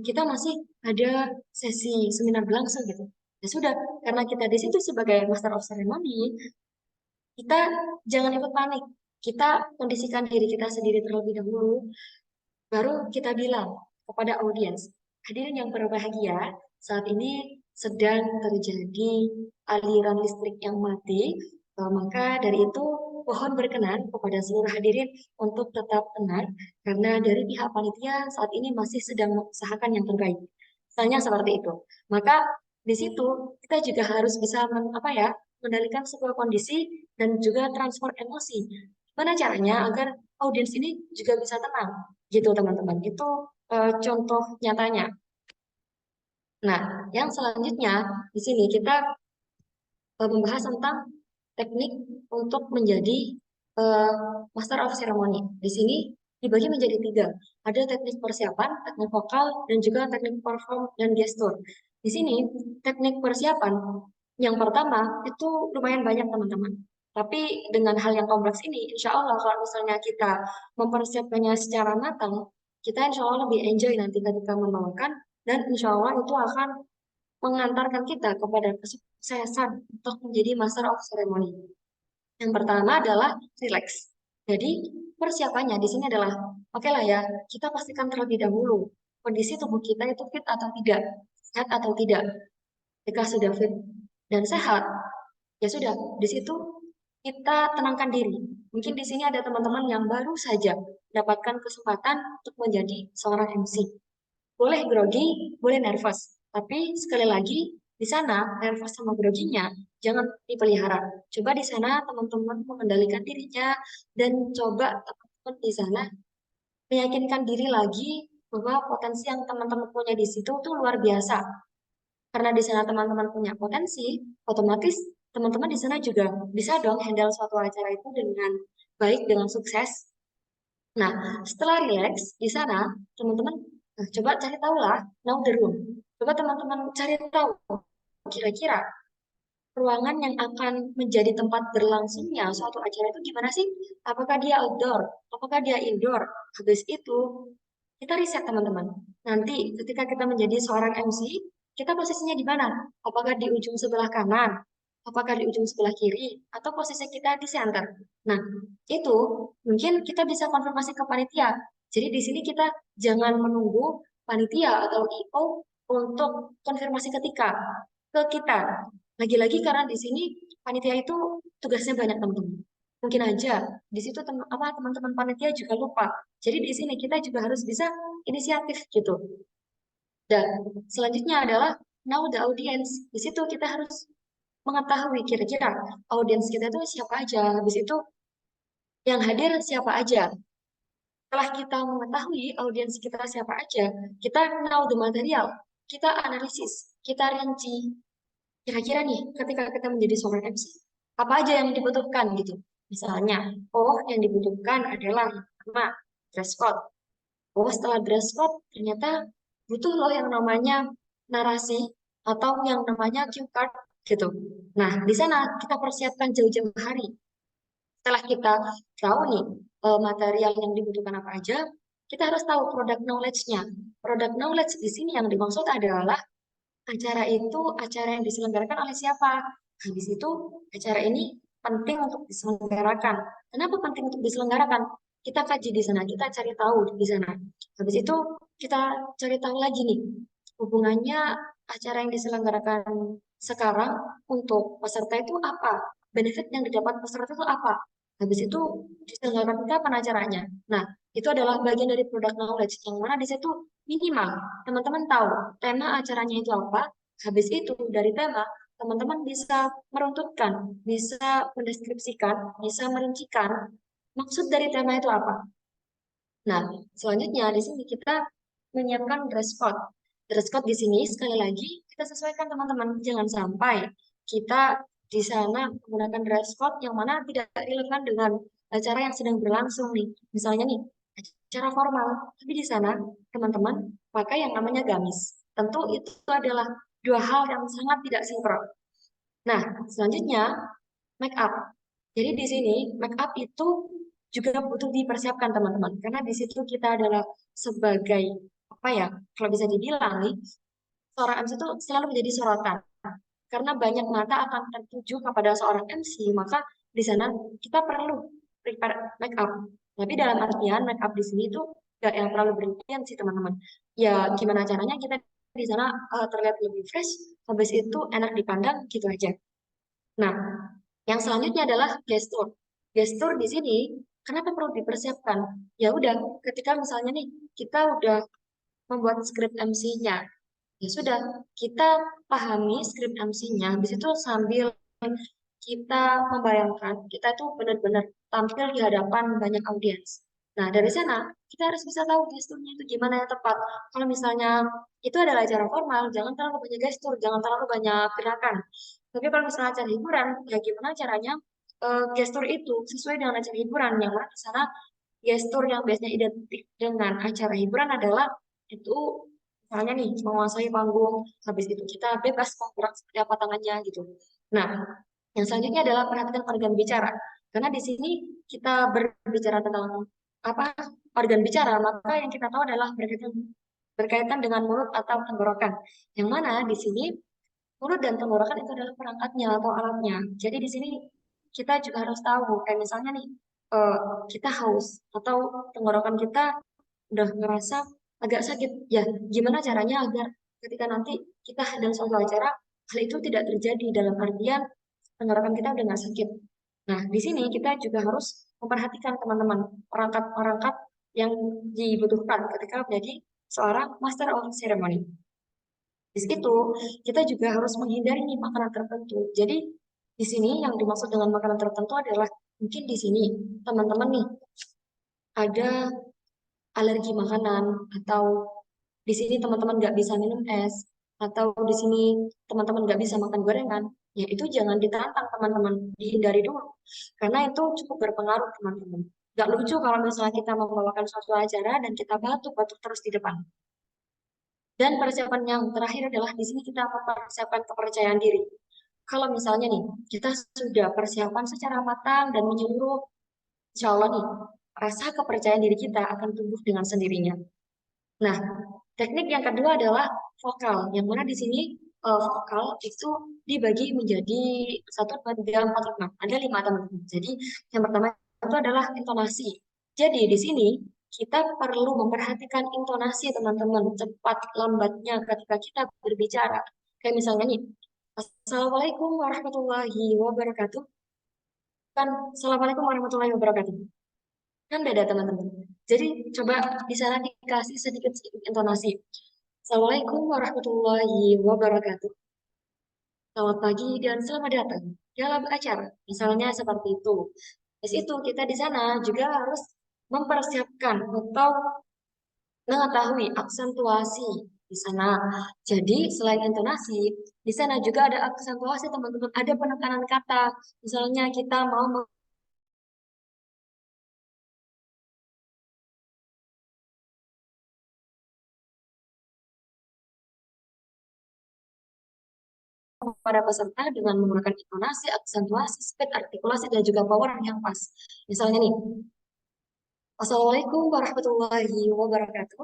kita masih ada sesi seminar berlangsung gitu. Ya sudah, karena kita di situ sebagai master of ceremony, kita jangan ikut panik. kita kondisikan diri kita sendiri terlebih dahulu, baru kita bilang kepada audiens, hadirin yang berbahagia, saat ini sedang terjadi aliran listrik yang mati, maka dari itu mohon berkenan kepada seluruh hadirin untuk tetap tenang, karena dari pihak panitia saat ini masih sedang mengusahakan yang terbaik. Misalnya seperti itu. Maka di situ kita juga harus bisa mengendalikan sebuah kondisi dan juga transfer emosi. Gimana caranya agar audiens ini juga bisa tenang, gitu teman-teman. Itu contoh nyatanya. Nah, yang selanjutnya di sini kita membahas tentang teknik untuk menjadi Master of Ceremony. Di sini dibagi menjadi 3. Ada teknik persiapan, teknik vokal, dan juga teknik perform dan gestur. Di sini teknik persiapan yang pertama itu lumayan banyak teman-teman. Tapi dengan hal yang kompleks ini, insya Allah kalau misalnya kita mempersiapkannya secara matang, kita insya Allah lebih enjoy nanti ketika membawakan, dan insya Allah itu akan mengantarkan kita kepada kesuksesan untuk menjadi Master of Ceremony. Yang pertama adalah relax. Jadi persiapannya di sini adalah, oke lah ya, kita pastikan terlebih dahulu kondisi tubuh kita itu fit atau tidak, sehat atau tidak. Jika sudah fit dan sehat, ya sudah, di situ kita tenangkan diri. Mungkin di sini ada teman-teman yang baru saja mendapatkan kesempatan untuk menjadi seorang MC. Boleh grogi, boleh nervous. Tapi sekali lagi, di sana nervous sama groginya jangan dipelihara. Coba di sana teman-teman mengendalikan dirinya dan coba teman-teman di sana meyakinkan diri lagi bahwa potensi yang teman-teman punya di situ tuh luar biasa. Karena di sana teman-teman punya potensi, otomatis teman-teman di sana juga bisa dong handle suatu acara itu dengan baik, dengan sukses. Nah, setelah relax di sana, teman-teman coba cari tahu lah, know the room. Coba teman-teman cari tahu kira-kira ruangan yang akan menjadi tempat berlangsungnya suatu acara itu gimana sih? Apakah dia outdoor? Apakah dia indoor? Habis itu, kita riset teman-teman. Nanti ketika kita menjadi seorang MC, kita posisinya di mana? Apakah di ujung sebelah kanan? Apakah di ujung sebelah kiri? Atau posisi kita di center? Nah, itu mungkin kita bisa konfirmasi ke panitia. Jadi di sini kita jangan menunggu panitia atau IO untuk konfirmasi ketika ke kita. Lagi-lagi karena di sini panitia itu tugasnya banyak teman-teman. Mungkin aja di situ teman-teman panitia juga lupa. Jadi di sini kita juga harus bisa inisiatif gitu. Dan selanjutnya adalah know the audience. Di situ kita harus mengetahui kira-kira audiens kita itu siapa aja. Habis itu yang hadir siapa aja. Setelah kita mengetahui audiens kita siapa aja, kita know the material, kita analisis, kita rinci. Kira-kira nih, ketika kita menjadi seorang MC, apa aja yang dibutuhkan gitu. Misalnya, oh yang dibutuhkan adalah pertama, dress code. Oh setelah dress code, ternyata butuh loh yang namanya narasi atau yang namanya cue card gitu. Nah, di sana kita persiapkan jauh-jauh hari. Setelah kita tahu nih material yang dibutuhkan apa aja, kita harus tahu product knowledge-nya. Product knowledge di sini yang dimaksud adalah acara itu acara yang diselenggarakan oleh siapa. Habis itu acara ini penting untuk diselenggarakan. Kenapa penting untuk diselenggarakan? Kita kaji di sana, kita cari tahu di sana. Habis itu kita cari tahu lagi nih hubungannya acara yang diselenggarakan sekarang untuk peserta itu apa? Benefit yang didapat peserta itu apa? Habis itu diselenggarakan kapan acaranya? Nah, itu adalah bagian dari product knowledge yang mana di situ minimal teman-teman tahu tema acaranya itu apa. Habis itu dari tema teman-teman bisa meruntutkan, bisa mendeskripsikan, bisa merincikan maksud dari tema itu apa. Nah, selanjutnya di sini kita menyiapkan dress code. Dress code di sini sekali lagi kita sesuaikan teman-teman. Jangan sampai kita di sana menggunakan dress code yang mana tidak relevan dengan acara yang sedang berlangsung nih. Misalnya nih, acara formal, tapi di sana teman-teman pakai yang namanya gamis. Tentu itu adalah dua hal yang sangat tidak sinkron. Nah, selanjutnya make up. Jadi di sini make up itu juga butuh dipersiapkan teman-teman, karena di situ kita adalah sebagai apa ya, kalau bisa dibilang nih, seorang MC itu selalu menjadi sorotan, karena banyak mata akan tertuju kepada seorang MC, maka di sana kita perlu prepare make up. Tapi dalam artian make up di sini itu nggak yang terlalu berlebihan sih teman-teman. Ya gimana caranya kita di sana terlihat lebih fresh, habis itu enak dipandang gitu aja. Nah, yang selanjutnya adalah gestur. Gestur di sini kenapa perlu dipersiapkan? Ya udah, ketika misalnya nih kita udah membuat skrip MC-nya, ya sudah kita pahami skrip MC-nya. Habis itu sambil kita membayangkan kita itu benar-benar tampil di hadapan banyak audiens. Nah, dari sana kita harus bisa tahu gesturnya itu gimana yang tepat. Kalau misalnya itu adalah acara formal, jangan terlalu banyak gestur, jangan terlalu banyak gerakan. Tapi kalau misalnya acara hiburan, ya gimana caranya gestur itu sesuai dengan acara hiburan. Yang mana di sana gestur yang biasanya identik dengan acara hiburan adalah itu misalnya nih menguasai panggung, habis itu kita bebas mau gerak seperti apa tangannya gitu. Nah, yang selanjutnya adalah perhatikan organ bicara. Karena di sini kita berbicara tentang apa organ bicara, maka yang kita tahu adalah berkaitan dengan mulut atau tenggorokan. Yang mana di sini mulut dan tenggorokan itu adalah perangkatnya atau alatnya. Jadi di sini kita juga harus tahu, kayak misalnya nih, kita haus atau tenggorokan kita udah ngerasa agak sakit. Ya, gimana caranya agar ketika nanti kita dalam suatu acara, hal itu tidak terjadi dalam artian tenggorokan kita udah nggak sakit. Nah, di sini kita juga harus memperhatikan teman-teman perangkat-perangkat yang dibutuhkan ketika menjadi seorang master of ceremony. Di situ kita juga harus menghindari nih makanan tertentu. Jadi di sini yang dimaksud dengan makanan tertentu adalah mungkin di sini teman-teman nih ada alergi makanan atau di sini teman-teman nggak bisa minum es atau di sini teman-teman nggak bisa makan gorengan, ya itu jangan ditantang teman-teman, dihindari dulu karena itu cukup berpengaruh teman-teman. Nggak lucu kalau misalnya kita membawakan suatu acara dan kita batuk-batuk terus di depan. Dan persiapan yang terakhir adalah di sini kita mempersiapkan kepercayaan diri. Kalau misalnya nih, kita sudah persiapan secara matang dan menyeluruh, insya Allah nih, rasa kepercayaan diri kita akan tumbuh dengan sendirinya. Nah, teknik yang kedua adalah vokal, yang mana di sini vokal itu dibagi menjadi 1, 2, 3, 4, 5. Ada 5 teman-teman. Jadi yang pertama itu adalah intonasi. Jadi di sini kita perlu memperhatikan intonasi teman-teman, cepat lambatnya ketika kita berbicara. Kayak misalnya nih, Assalamualaikum warahmatullahi wabarakatuh. Kan, Assalamualaikum warahmatullahi wabarakatuh. Kan beda teman-teman. Jadi coba di sana dikasih sedikit intonasi. Assalamualaikum warahmatullahi wabarakatuh. Selamat pagi dan selamat datang dalam acara. Misalnya seperti itu. Di situ kita di sana juga harus mempersiapkan atau mengetahui aksentuasi di sana. Jadi selain intonasi, di sana juga ada aksentuasi teman-teman, ada penekanan kata. Misalnya kita mau kepada peserta dengan menggunakan intonasi, aksentuasi, speed, artikulasi, dan juga power yang pas. Misalnya nih, Assalamualaikum warahmatullahi wabarakatuh.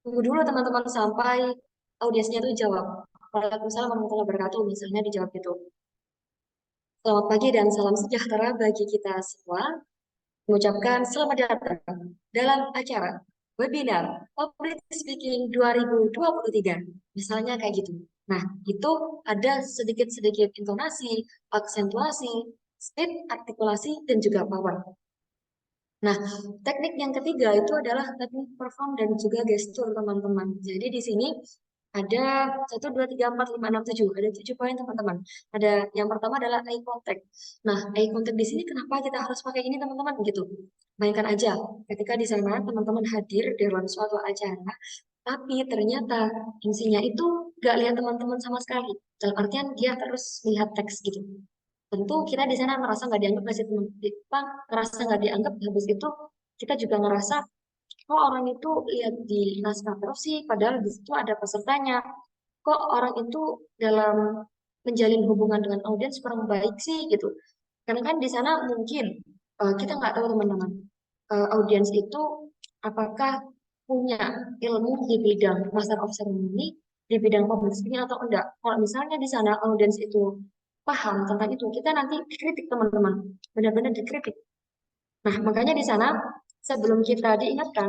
Tunggu dulu teman-teman sampai audiensnya itu jawab. Waalaikumsalam warahmatullahi wabarakatuh, misalnya dijawab gitu. Selamat pagi dan salam sejahtera bagi kita semua. Mengucapkan selamat datang dalam acara webinar Public Speaking 2023. Misalnya kayak gitu. Nah, itu ada sedikit-sedikit intonasi, aksentuasi, speed, artikulasi, dan juga power. Nah, teknik yang ketiga itu adalah teknik perform dan juga gestur, teman-teman. Jadi di sini ada 1, 2, 3, 4, 5, 6, 7. Ada 7 poin, teman-teman. Ada yang pertama adalah eye contact. Nah, eye contact di sini kenapa kita harus pakai ini, teman-teman? Gitu. Bayangkan aja, ketika di sana teman-teman hadir dalam suatu acara, tapi ternyata MC-nya itu gak lihat teman-teman sama sekali. Dalam artian dia terus lihat teks gitu. Tentu kita di sana merasa nggak dianggap, nggak teman, ngerasa nggak dianggap. Habis itu kita juga ngerasa, kok orang itu lihat di naskah terus sih, padahal di situ ada pesertanya. Kok orang itu dalam menjalin hubungan dengan audiens kurang baik sih gitu. Karena kan di sana mungkin kita nggak tahu teman-teman, audiens itu apakah punya ilmu di bidang Master of Ceremony, di bidang public speaking atau enggak. Kalau misalnya di sana audiens itu paham tentang itu, kita nanti dikritik teman-teman, benar-benar dikritik. Nah, makanya di sana sebelum kita diingatkan,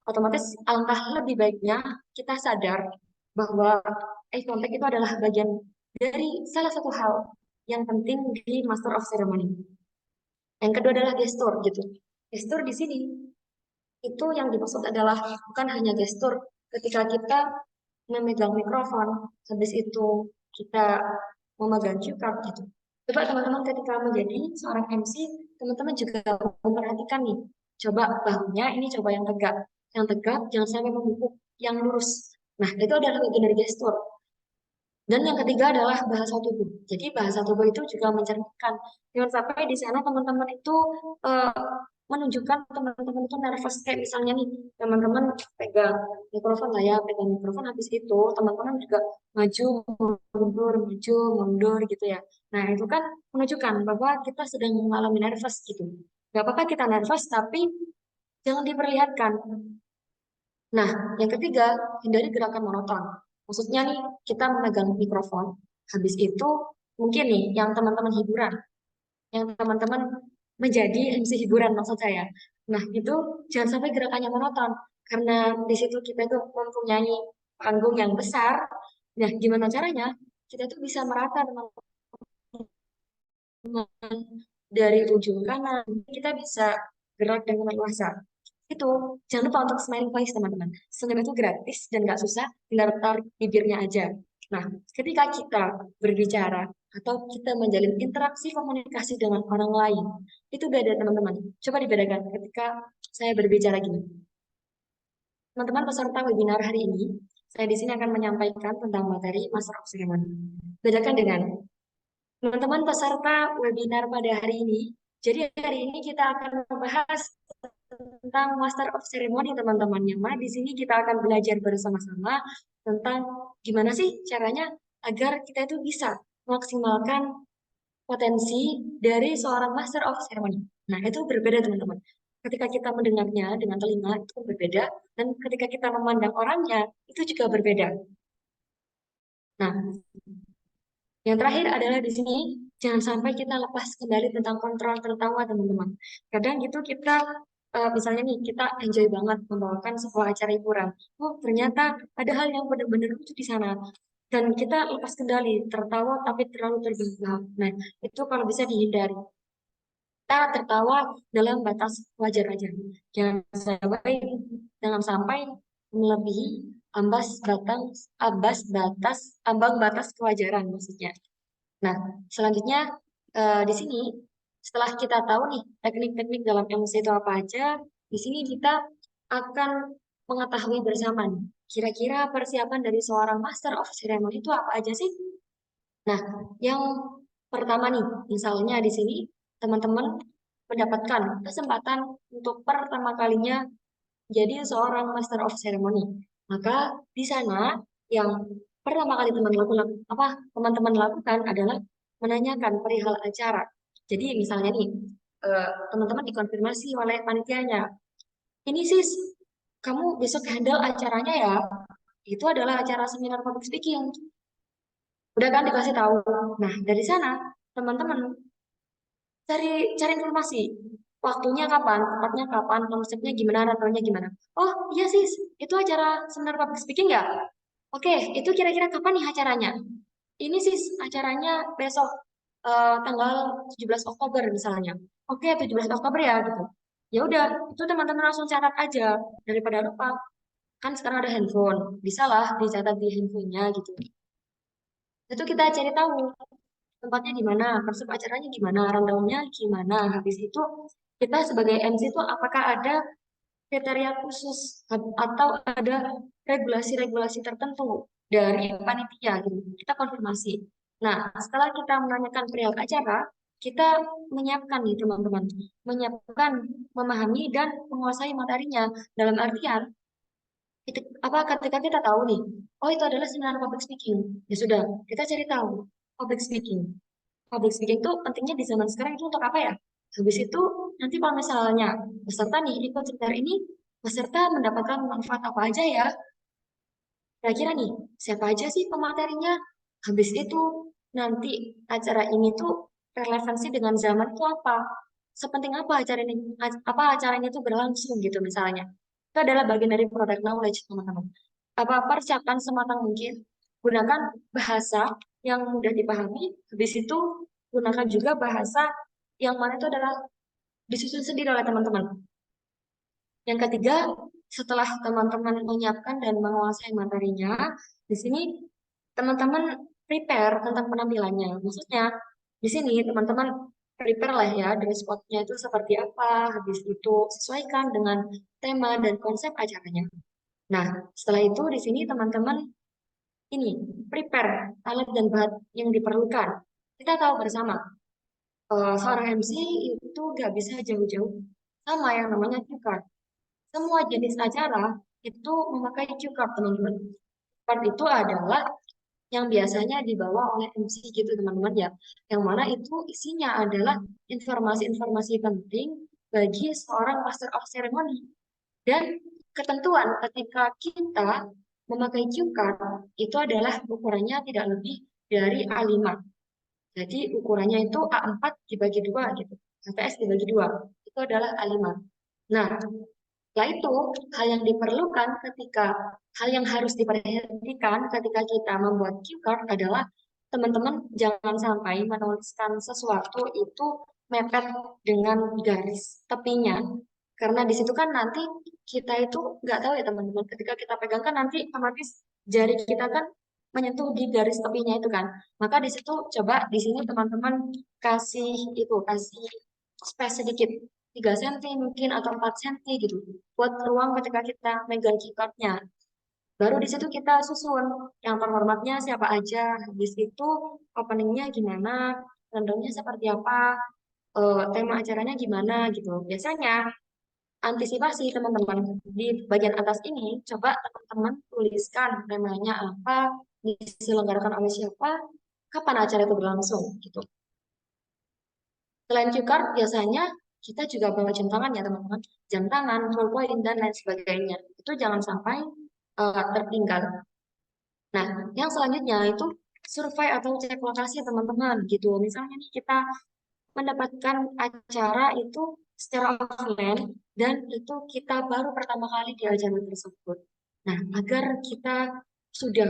otomatis alangkah lebih baiknya kita sadar bahwa eye contact itu adalah bagian dari salah satu hal yang penting di Master of Ceremony. Yang kedua adalah gestur gitu. Gestur di sini itu yang dimaksud adalah bukan hanya gestur ketika kita memegang mikrofon, habis itu kita memegang cue card gitu. Coba teman-teman ketika menjadi seorang MC, teman-teman juga memperhatikan nih, coba bahunya ini coba yang tegak jangan sampai membungkuk, yang lurus. Nah, itu adalah bagian dari gestur. Dan yang ketiga adalah bahasa tubuh. Jadi bahasa tubuh itu juga mencerminkan. Jangan sampai di sana teman-teman itu eh, menunjukkan teman-teman itu nervous. Kayak misalnya nih, teman-teman pegang mikrofon lah ya, pegang mikrofon habis itu teman-teman juga maju, mundur gitu ya. Nah itu kan menunjukkan bahwa kita sedang mengalami nervous gitu. Gak apa-apa kita nervous, tapi jangan diperlihatkan. Nah, yang ketiga, hindari gerakan monoton. Maksudnya nih, kita memegang mikrofon, habis itu mungkin nih, yang teman-teman hiburan, yang teman-teman menjadi MC hiburan maksud saya. Nah, itu jangan sampai gerakannya monoton, karena di situ kita itu mempunyai panggung yang besar. Nah, gimana caranya? Kita tuh bisa merata dari ujung kanan, kita bisa gerak dengan leluasa. Itu jangan lupa untuk smiling face teman-teman. Senyum itu gratis dan nggak susah, tinggal tarik bibirnya aja. Nah, ketika kita berbicara atau kita menjalin interaksi komunikasi dengan orang lain, itu beda teman-teman. Coba dibedakan ketika saya berbicara gini. Teman-teman peserta webinar hari ini, saya di sini akan menyampaikan tentang materi Master of Ceremony. Bedakan dengan teman-teman peserta webinar pada hari ini. Jadi hari ini kita akan membahas tentang Master of Ceremony teman-teman. Yang mana di sini kita akan belajar bersama-sama tentang gimana sih caranya agar kita itu bisa memaksimalkan potensi dari seorang Master of Ceremony. Nah, itu berbeda teman-teman. Ketika kita mendengarnya dengan telinga itu berbeda, dan ketika kita memandang orangnya itu juga berbeda. Nah, yang terakhir adalah di sini, jangan sampai kita lepas kendali tentang kontrol tertawa, teman-teman. Kadang gitu kita, misalnya nih, kita enjoy banget membawakan sebuah acara hiburan. Oh, ternyata ada hal yang benar-benar lucu di sana. Dan kita lepas kendali, tertawa tapi terlalu terbelakang. Nah, itu kalau bisa dihindari. Kita tertawa dalam batas wajar aja. Jangan sampai melebihi ambang batas kewajaran maksudnya. Nah, selanjutnya di sini setelah kita tahu nih teknik-teknik dalam MC itu apa aja, di sini kita akan mengetahui bersama nih, kira-kira persiapan dari seorang Master of Ceremony itu apa aja sih? Nah, yang pertama nih, misalnya di sini teman-teman mendapatkan kesempatan untuk pertama kalinya jadi seorang Master of Ceremony. Maka di sana yang pertama kali teman-teman lakukan adalah menanyakan perihal acara. Jadi misalnya nih, teman-teman dikonfirmasi oleh panitianya, ini sis, kamu besok handle acaranya ya? Itu adalah acara seminar public speaking. Udah kan dikasih tahu. Nah, dari sana teman-teman cari cari informasi. Waktunya kapan, tempatnya kapan, konsepnya gimana, rantaunya gimana. Oh, iya sis, itu acara seminar public speaking ya? Oke, itu kira-kira kapan nih acaranya? Ini sis, acaranya besok tanggal 17 Oktober misalnya. Oke, 17 Oktober ya gitu. Ya udah, itu teman-teman langsung catat aja daripada lupa. Kan sekarang ada handphone, bisa lah dicatat di handphonenya gitu. Itu kita cari tahu tempatnya di mana, konsep acaranya gimana, rundown-nya gimana. Habis itu kita sebagai MC itu apakah ada kriteria khusus atau ada regulasi-regulasi tertentu dari panitia gitu. Kita konfirmasi. Nah, setelah kita menanyakan perihal acara, kita menyiapkan nih teman-teman, menyiapkan, memahami dan menguasai materinya. Dalam artian ketika kita tahu nih, oh itu adalah seminar public speaking, ya sudah, kita cari tahu public speaking. Public speaking itu pentingnya di zaman sekarang itu untuk apa ya? Habis itu nanti kalau misalnya peserta nih ikut seminar ini, peserta mendapatkan manfaat apa aja ya? Kira-kira nih, siapa aja sih pematerinya? Habis itu nanti acara ini tuh relevansi dengan zaman itu apa? sepenting apa acara ini tuh berlangsung gitu misalnya. Itu adalah bagian dari product knowledge, teman-teman. Apa persiapkan sematang mungkin, gunakan bahasa yang mudah dipahami, habis itu gunakan juga bahasa yang mana itu adalah disusun sendiri oleh teman-teman. Yang ketiga, setelah teman-teman menyiapkan dan menguasai materinya, di sini teman-teman prepare tentang penampilannya. Maksudnya, di sini teman-teman prepare lah ya, dress code-nya itu seperti apa, habis itu sesuaikan dengan tema dan konsep acaranya. Nah, setelah itu di sini teman-teman ini prepare alat dan bahan yang diperlukan. Kita tahu bersama, seorang MC itu nggak bisa jauh-jauh sama yang namanya cue card. Semua jenis acara itu memakai cue card, teman-teman. Card itu adalah yang biasanya dibawa oleh MC gitu, teman-teman ya. Yang mana itu isinya adalah informasi-informasi penting bagi seorang master of ceremony. Dan ketentuan ketika kita memakai cue card itu adalah ukurannya tidak lebih dari A5. Jadi ukurannya itu A4 dibagi 2 gitu. HTS dibagi 2. Itu adalah A5. Nah, setelah itu, hal yang diperlukan hal yang harus diperhatikan ketika kita membuat cue card adalah teman-teman jangan sampai menuliskan sesuatu itu mepet dengan garis tepinya. Karena di situ kan nanti kita itu nggak tahu ya teman-teman, ketika kita pegang kan nanti otomatis jari kita kan menyentuh di garis tepinya itu kan. Maka di situ coba di sini teman-teman kasih space sedikit 3 cm mungkin atau 4 cm gitu buat ruang ketika kita megang keycardnya. Baru di situ kita susun yang terhormatnya siapa aja, habis itu openingnya gimana, rundownnya seperti apa, tema acaranya gimana gitu. Biasanya antisipasi teman-teman di bagian atas ini coba teman-teman tuliskan temanya apa, diselenggarakan oleh siapa, kapan acara itu berlangsung gitu. Selain cue card, biasanya kita juga bawa jam tangan ya teman-teman. Jam tangan, ballpoint, dan lain sebagainya. Itu jangan sampai tertinggal. Nah, yang selanjutnya itu survei atau cek lokasi teman-teman gitu. Misalnya nih kita mendapatkan acara itu secara offline dan itu kita baru pertama kali di acara tersebut. Nah, agar kita sudah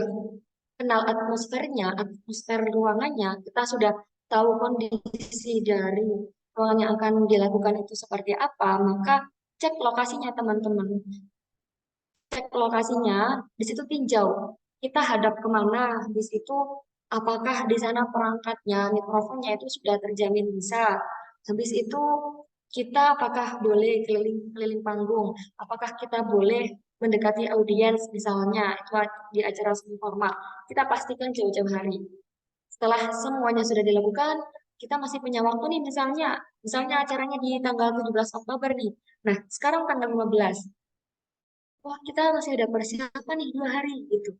kenal atmosfernya, atmosfer ruangannya, kita sudah tahu kondisi dari ruangan yang akan dilakukan itu seperti apa, maka cek lokasinya teman-teman. Cek lokasinya, di situ tinjau. Kita hadap kemana, di situ apakah di sana perangkatnya, mikrofonnya itu sudah terjamin bisa. Habis itu kita apakah boleh keliling panggung, apakah kita boleh mendekati audiens misalnya itu di acara semi formal. Kita pastikan jauh-jauh hari. Setelah semuanya sudah dilakukan, kita masih punya waktu nih misalnya acaranya di tanggal 17 Oktober nih. Nah, sekarang tanggal 15. Wah, kita masih ada persiapan nih 2 hari gitu.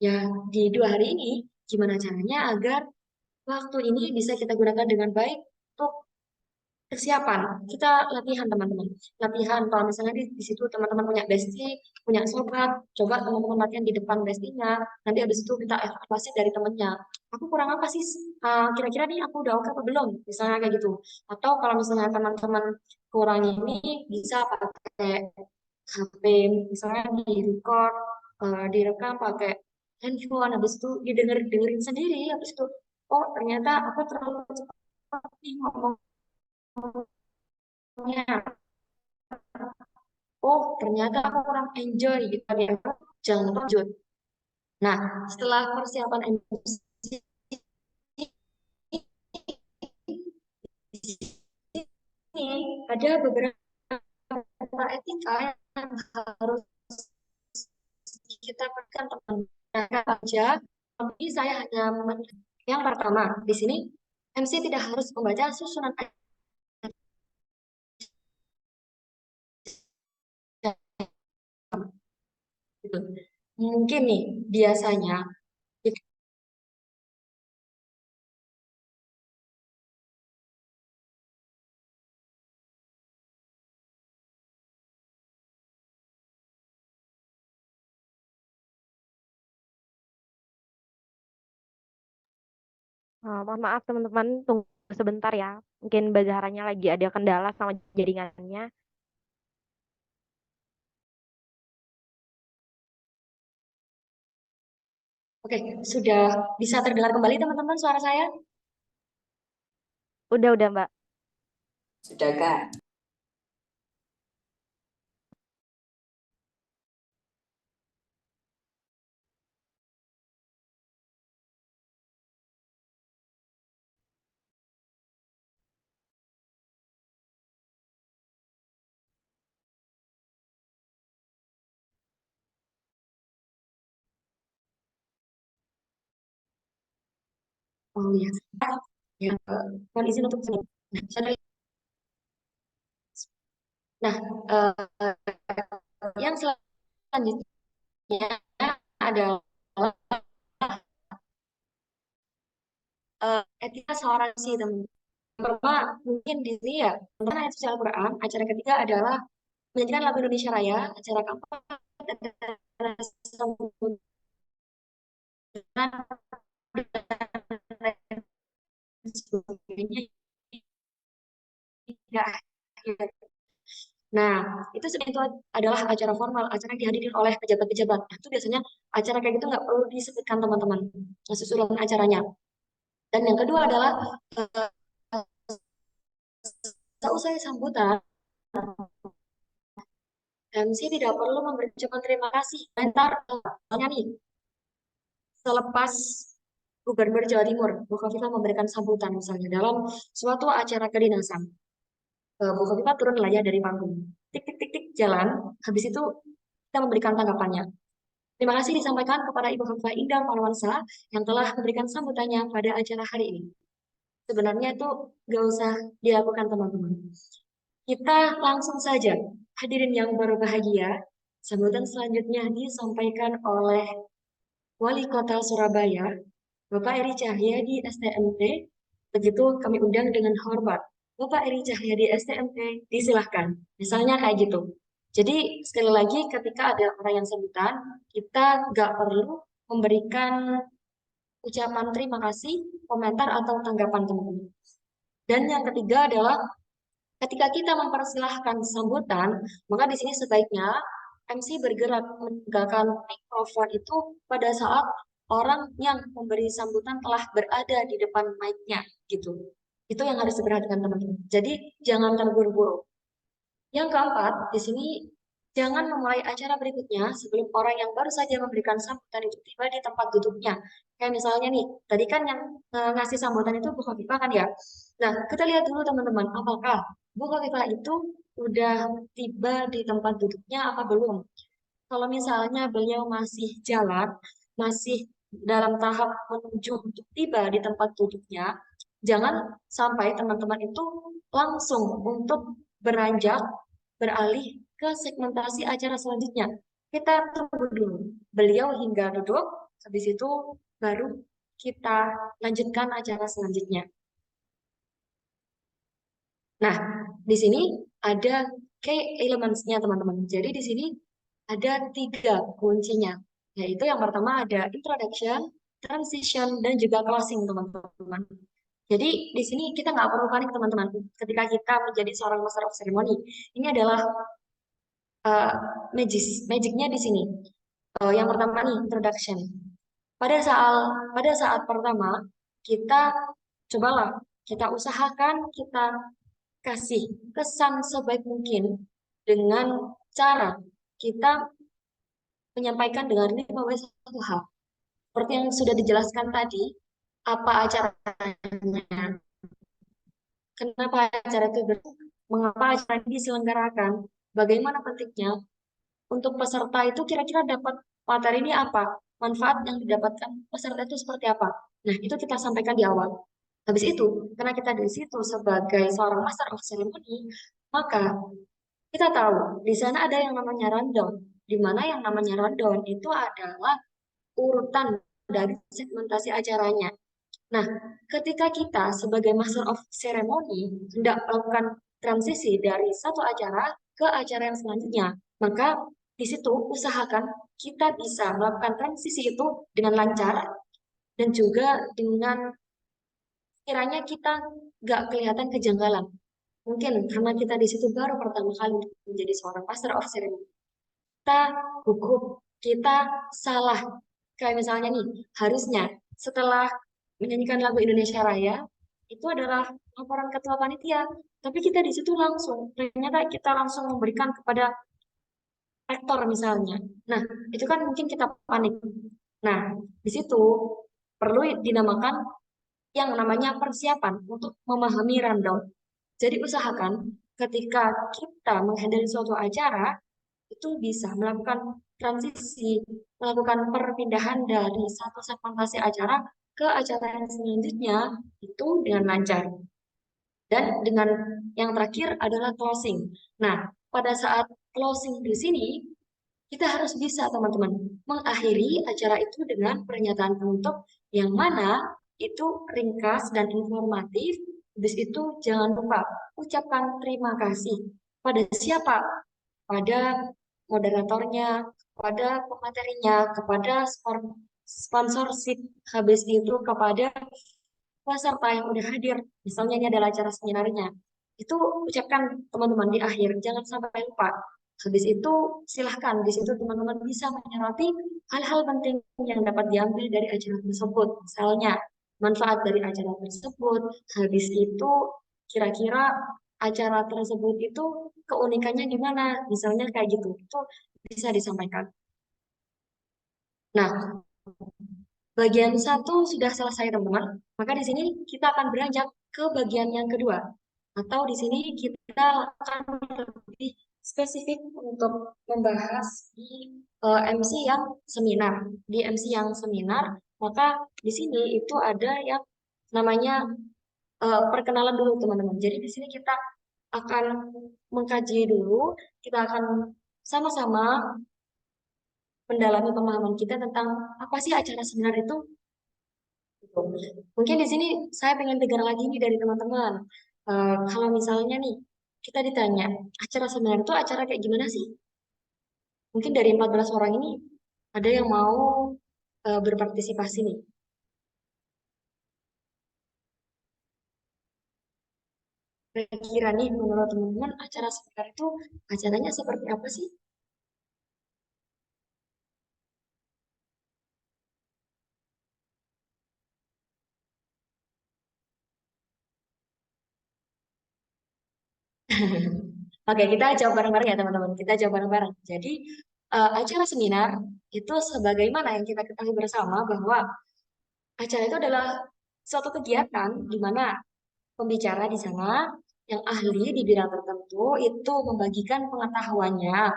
Ya, di 2 hari ini gimana caranya agar waktu ini bisa kita gunakan dengan baik untuk persiapan. Kita latihan teman-teman. Latihan kalau misalnya di situ teman-teman punya bestie, punya sobat, coba teman-teman latihan di depan bestinya. Nanti habis itu kita evaluasi dari temennya. Aku kurang apa sih? Kira-kira nih aku udah oke apa belum? Misalnya kayak gitu. Atau kalau misalnya teman-teman kurang ini bisa pakai HP, misalnya direkam pakai handphone, habis itu dengerin sendiri, habis itu, oh ternyata aku terlalu cepat nih ngomongnya, oh ternyata aku kurang enjoy gitu ya, jangan lanjut. Nah, setelah persiapan MC, ini ada beberapa etika yang harus kita berikan teman-teman aja. Tapi saya hanya yang pertama di sini MC tidak harus membaca susunan ayat gitu. Mungkin nih biasanya Mohon maaf teman-teman, tunggu sebentar ya. Mungkin bazaarnya lagi ada kendala sama jaringannya. Oke, sudah bisa terdengar kembali teman-teman suara saya? Udah Mbak. Sudah Kak. Oh iya. Ya, mohon izin untuk nah, nah, yang selanjutnya adalah etika seorang MC teman. Pertama, mungkin di sini ya, karena itu secara Quran, acara ketiga adalah menyanyikan lagu Indonesia Raya, acara keempat adalah sambutan dan sebagainya. Nah, itu sebenarnya itu adalah acara formal, acara yang dihadiri oleh pejabat-pejabat. Nah, itu biasanya acara kayak gitu nggak perlu disebutkan teman-teman, susulan acaranya. Dan yang kedua adalah seusai sambutan, MC tidak perlu memberi ucapan terima kasih. Ntar, misalnya nih, selepas Gubernur Jawa Timur, Bu Khofifah memberikan sambutan misalnya dalam suatu acara kedinasan. Bu Khofifah turun lah ya dari panggung. Tik, tik, tik, tik, jalan. Habis itu kita memberikan tanggapannya. Terima kasih disampaikan kepada Ibu Khofifah Indah Parawansa yang telah memberikan sambutannya pada acara hari ini. Sebenarnya itu nggak usah dilakukan teman-teman. Kita langsung saja, hadirin yang berbahagia, sambutan selanjutnya disampaikan oleh Wali Kota Surabaya, Bapak Eri Cahyadi STMT. Begitu kami undang dengan hormat. Bapak Eri Cahyadi STMT, disilahkan. Misalnya kayak gitu. Jadi sekali lagi ketika ada perayaan sambutan, kita nggak perlu memberikan ucapan terima kasih, komentar atau tanggapan teman-teman. Dan yang ketiga adalah ketika kita mempersilahkan sambutan, maka di sini sebaiknya MC bergerak meninggalkan mikrofon itu pada saat orang yang memberi sambutan telah berada di depan mic-nya gitu. Itu yang harus diperhatikan teman-teman. Jadi jangan terburu-buru. Yang keempat, di sini jangan memulai acara berikutnya sebelum orang yang baru saja memberikan sambutan itu tiba di tempat duduknya. Kayak misalnya nih, tadi kan yang ngasih sambutan itu Bu Khofifah kan ya. Nah, kita lihat dulu teman-teman, apakah Bu Khofifah itu udah tiba di tempat duduknya apa belum? Kalau misalnya beliau masih jalan, masih dalam tahap menuju untuk tiba di tempat duduknya, jangan sampai teman-teman itu langsung untuk beranjak beralih ke segmentasi acara selanjutnya. Kita tunggu dulu beliau hingga duduk, habis itu baru kita lanjutkan acara selanjutnya. Nah, di sini ada key elements-nya teman-teman. Jadi di sini ada 3 kuncinya, yaitu yang pertama ada introduction, transition, dan juga closing teman-teman. Jadi di sini kita nggak perlu panik teman-teman ketika kita menjadi seorang master of ceremony. Ini adalah uh, magicnya di sini. Yang pertama nih introduction. Pada saat pertama kita cobalah kita usahakan kita kasih kesan sebaik mungkin dengan cara kita menyampaikan dengan 5W1H. Seperti yang sudah dijelaskan tadi, apa acaranya, kenapa acara itu mengapa acara ini diselenggarakan, bagaimana pentingnya, untuk peserta itu kira-kira dapat materi ini apa, manfaat yang didapatkan peserta itu seperti apa. Nah, itu kita sampaikan di awal. Habis itu, karena kita di situ sebagai seorang master of ceremony, maka kita tahu di sana ada yang namanya rundown, di mana yang namanya rundown itu adalah urutan dari segmentasi acaranya. Nah, ketika kita sebagai master of ceremony hendak melakukan transisi dari satu acara ke acara yang selanjutnya, maka di situ usahakan kita bisa melakukan transisi itu dengan lancar dan juga dengan kiranya kita nggak kelihatan kejanggalan. Mungkin karena kita di situ baru pertama kali menjadi seorang master of ceremony. Kita gugup, kita salah. Kayak misalnya nih, harusnya setelah menyanyikan lagu Indonesia Raya, itu adalah laporan ketua panitia. Tapi kita di situ langsung, ternyata kita langsung memberikan kepada rektor misalnya. Nah, itu kan mungkin kita panik. Nah, di situ perlu dinamakan yang namanya persiapan untuk memahami rundown. Jadi usahakan ketika kita menghandle suatu acara, itu bisa melakukan transisi, melakukan perpindahan dari satu segmentasi acara ke acara yang selanjutnya itu dengan lancar. Dan dengan yang terakhir adalah closing. Nah, pada saat closing di sini, kita harus bisa, teman-teman, mengakhiri acara itu dengan pernyataan penutup yang mana itu ringkas dan informatif. Habis itu jangan lupa ucapkan terima kasih pada siapa? Pada moderatornya, pada pematerinya, kepada sponsorship, habis itu kepada peserta yang udah hadir. Misalnya ini adalah acara seminarnya. Itu ucapkan teman-teman di akhir, jangan sampai lupa. Habis itu silahkan di situ teman-teman bisa menyoroti hal-hal penting yang dapat diambil dari acara tersebut. Misalnya manfaat dari acara tersebut. Habis itu kira-kira acara tersebut itu keunikannya gimana? Misalnya kayak gitu. Itu bisa disampaikan. Nah, bagian satu sudah selesai, teman-teman. Maka di sini kita akan beranjak ke bagian yang kedua. Atau di sini kita akan lebih spesifik untuk membahas di MC yang seminar. Di MC yang seminar, maka di sini itu ada yang namanya perkenalan dulu, teman-teman. Jadi di sini kita akan mengkaji dulu, kita akan sama-sama mendalami pemahaman kita tentang apa sih acara seminar itu. Gitu. Mungkin di sini saya pengen dengar lagi nih dari teman-teman. Kalau misalnya nih, kita ditanya, acara seminar itu acara kayak gimana sih? Mungkin dari 14 orang ini, ada yang mau berpartisipasi nih. Kira-kira nih, menurut teman-teman, acara seminar itu acaranya seperti apa sih? Oke, kita jawab bareng-bareng ya teman-teman. Kita jawab bareng-bareng. Jadi, acara seminar itu sebagaimana yang kita ketahui bersama bahwa acara itu adalah suatu kegiatan di mana pembicara di sana yang ahli di bidang tertentu itu membagikan pengetahuannya.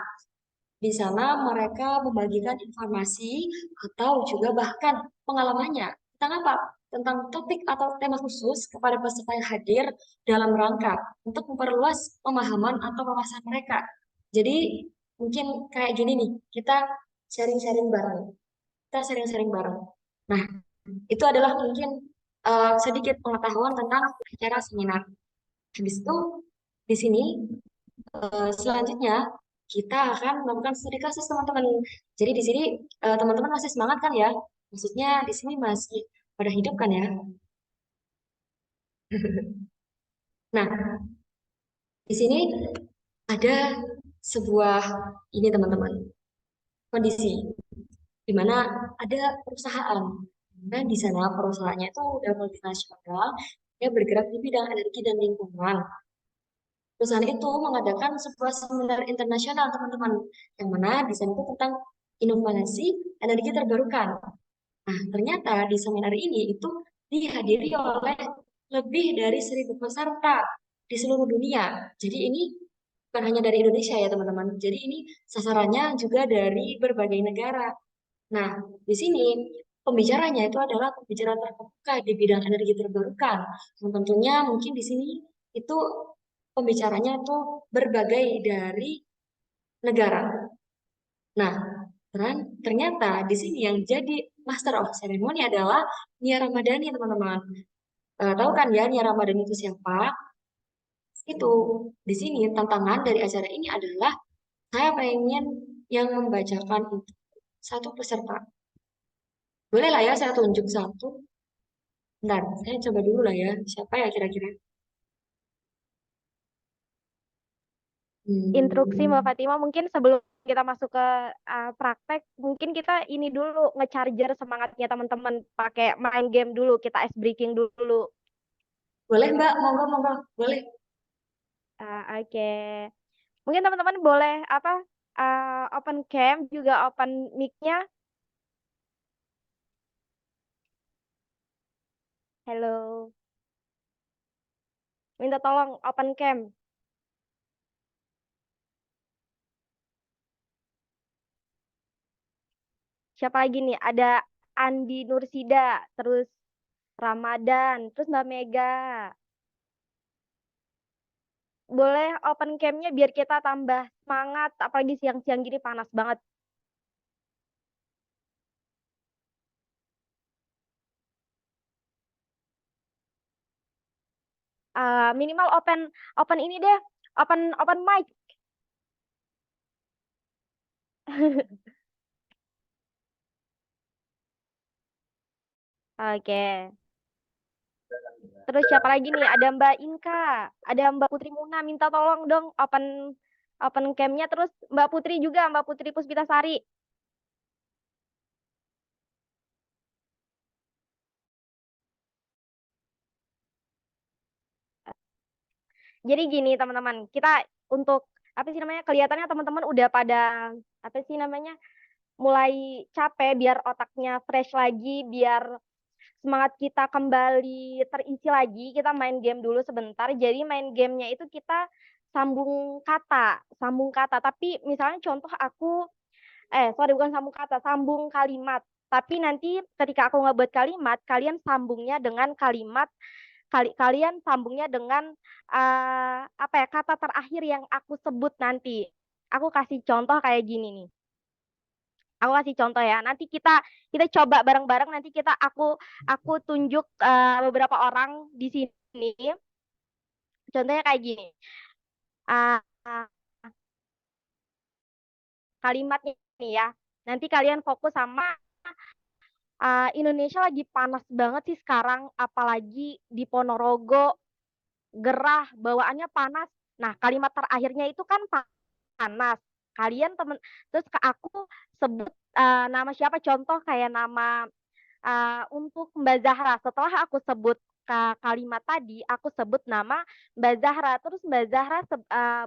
Di sana mereka membagikan informasi atau juga bahkan pengalamannya. Tentang apa? Tentang topik atau tema khusus kepada peserta yang hadir dalam rangka untuk memperluas pemahaman atau wawasan mereka. Jadi mungkin kayak gini nih, kita sharing-sharing bareng. Kita sharing-sharing bareng. Nah, itu adalah mungkin sedikit pengetahuan tentang acara seminar. Habis itu, di sini selanjutnya kita akan melakukan studi kasus, teman-teman. Jadi di sini teman-teman masih semangat kan ya? Maksudnya di sini masih pada hidup kan ya? Nah, di sini ada sebuah ini teman-teman kondisi di mana ada perusahaan. Nah, di sana perusahaannya itu udah multinasional, dia bergerak di bidang energi dan lingkungan. Perusahaan itu mengadakan sebuah seminar internasional, teman-teman, yang mana di sana itu tentang inovasi energi terbarukan. Nah, ternyata di seminar ini itu dihadiri oleh lebih dari 1.000 peserta di seluruh dunia. Jadi ini bukan hanya dari Indonesia ya, teman-teman. Jadi ini sasarannya juga dari berbagai negara. Nah, di sini pembicaranya itu adalah pembicara terkemuka di bidang energi terbarukan. Dan tentunya mungkin di sini itu pembicaranya itu berbagai dari negara. Nah, ternyata di sini yang jadi Master of Ceremony adalah Nia Ramadhani, teman-teman. Tahu kan ya Nia Ramadhani itu siapa? Itu di sini tantangan dari acara ini adalah saya pengen yang membacakan itu satu peserta. Boleh lah ya saya tunjuk satu. Bentar, saya coba dulu lah ya. Siapa ya kira-kira? Instruksi Mbak Hmm, Fatima, mungkin sebelum kita masuk ke praktek, mungkin kita ini dulu nge-charger semangatnya teman-teman pakai main game dulu, kita ice breaking dulu. boleh Mbak, monggo monggo, boleh. Oke. Mungkin teman-teman boleh apa open cam juga open mic-nya. Halo. Minta tolong open cam. Siapa lagi nih? Ada Andi Nursida, terus Ramadan, terus Mbak Mega. Boleh open cam-nya biar kita tambah semangat, apalagi siang-siang gini panas banget. Minimal open open ini deh, open open mic. Oke. Terus siapa lagi nih? Ada Mbak Inka, ada Mbak Putri Muna. Minta tolong dong open open cam-nya. Terus Mbak Putri juga, Mbak Putri Puspitasari. Jadi gini teman-teman, kita untuk apa sih namanya? Kelihatannya teman-teman udah pada apa sih namanya? Mulai capek biar otaknya fresh lagi, biar semangat kita kembali terisi lagi. Kita main game dulu sebentar. Jadi main gamenya itu kita sambung kata, sambung kata. Tapi misalnya contoh aku sorry bukan sambung kata, sambung kalimat. Tapi nanti ketika aku ngebuat kalimat, kalian sambungnya dengan kalimat, kalian sambungnya dengan apa ya, kata terakhir yang aku sebut nanti. Aku kasih contoh kayak gini nih. Aku kasih contoh ya. Nanti kita kita coba bareng-bareng. Nanti aku tunjuk beberapa orang di sini. Contohnya kayak gini. Uh, Kalimatnya nih ya. Nanti kalian fokus sama Indonesia lagi panas banget sih sekarang, apalagi di Ponorogo, gerah, bawaannya panas. Nah, kalimat terakhirnya itu kan panas. Kalian temen, terus ke aku sebut nama siapa? Contoh kayak nama untuk Mbak Zahra. Setelah aku sebut kalimat tadi, aku sebut nama Mbak Zahra. Terus Mbak Zahra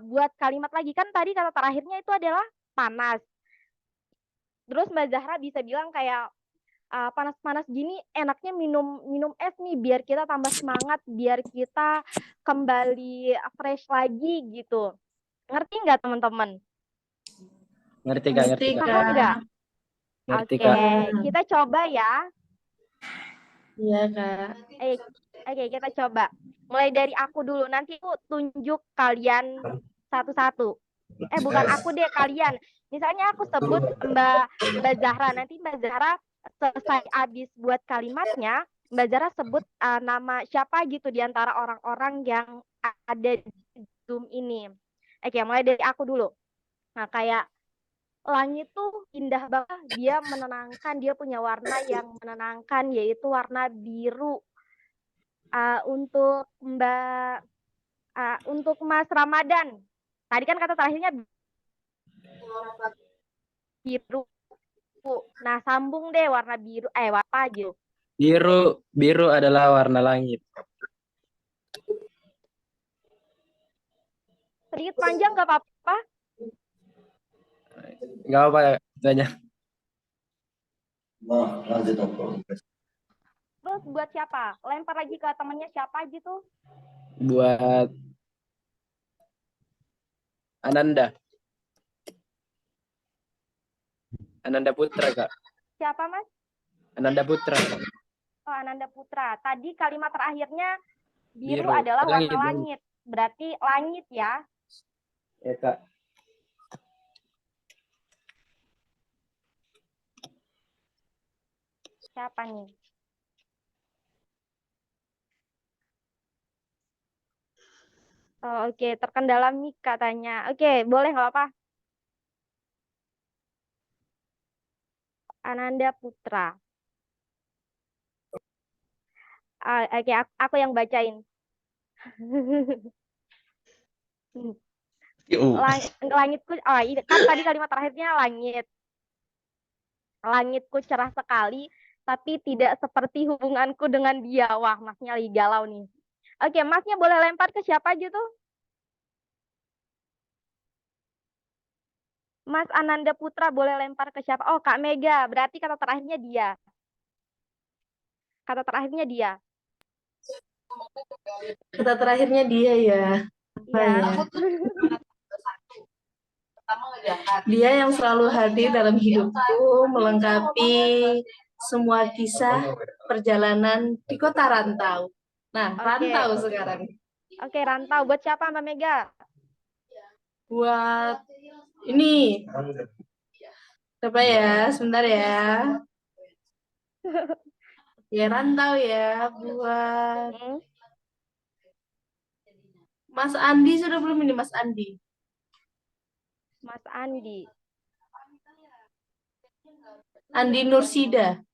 buat kalimat lagi. Kan tadi kata terakhirnya itu adalah panas. Terus Mbak Zahra bisa bilang kayak panas-panas gini enaknya minum minum es nih biar kita tambah semangat, biar kita kembali fresh lagi gitu. Ngerti nggak teman-teman? Ngerti Kak, ngerti Kak. Paham nggak? Ngerti Oke, Kak. kita coba ya. Iya Kak. Oke, kita coba. Mulai dari aku dulu. Nanti aku tunjuk kalian satu-satu. Bukan aku deh, kalian. Misalnya aku sebut Mbak Zahra. Nanti Mbak Zahra selesai habis buat kalimatnya, Mbak Zahra sebut nama siapa gitu di antara orang-orang yang ada di Zoom ini. Oke, mulai dari aku dulu. Nah, kayak langit tuh indah banget. Dia menenangkan, dia punya warna yang menenangkan, yaitu warna biru. Untuk untuk Mas Ramadan. Tadi kan kata terakhirnya biru. Nah, sambung deh warna biru. Apa aja? Biru adalah warna langit. Sedikit panjang nggak apa-apa. Nggak apa ya, banyak. Terus buat siapa? Lempar lagi ke temennya siapa gitu. Buat Ananda. Ananda Putra Kak. Siapa, Mas? Ananda Putra. Oh, Ananda Putra. Tadi kalimat terakhirnya biru Biru. adalah warna Langit. langit. Berarti langit ya. Ya Kak. Siapa nih? Oh, oke. Terkendala mic katanya. Oke, boleh nggak apa? Ananda Putra. Oke, aku yang bacain. Langitku, ini kan tadi kalimat terakhirnya langit. Langitku cerah sekali, tapi tidak seperti hubunganku dengan dia. Wah, masnya lagi galau nih. Oke, masnya boleh lempar ke siapa aja tuh? Mas Ananda Putra boleh lempar ke siapa? Oh, Kak Mega. Berarti kata terakhirnya dia. Kata terakhirnya dia. Kata terakhirnya dia ya. Apa Iya. ya? Dia yang selalu hadir dalam hidupku, melengkapi semua kisah perjalanan di kota rantau. Nah, Oke. rantau sekarang. Oke, rantau. Buat siapa, Mbak Mega? Buat ini. Coba ya, sebentar ya. Ya, rantau ya. Buat Hmm, Mas Andi sudah belum ini, Mas Andi? Mas Andi. Andi Nursida.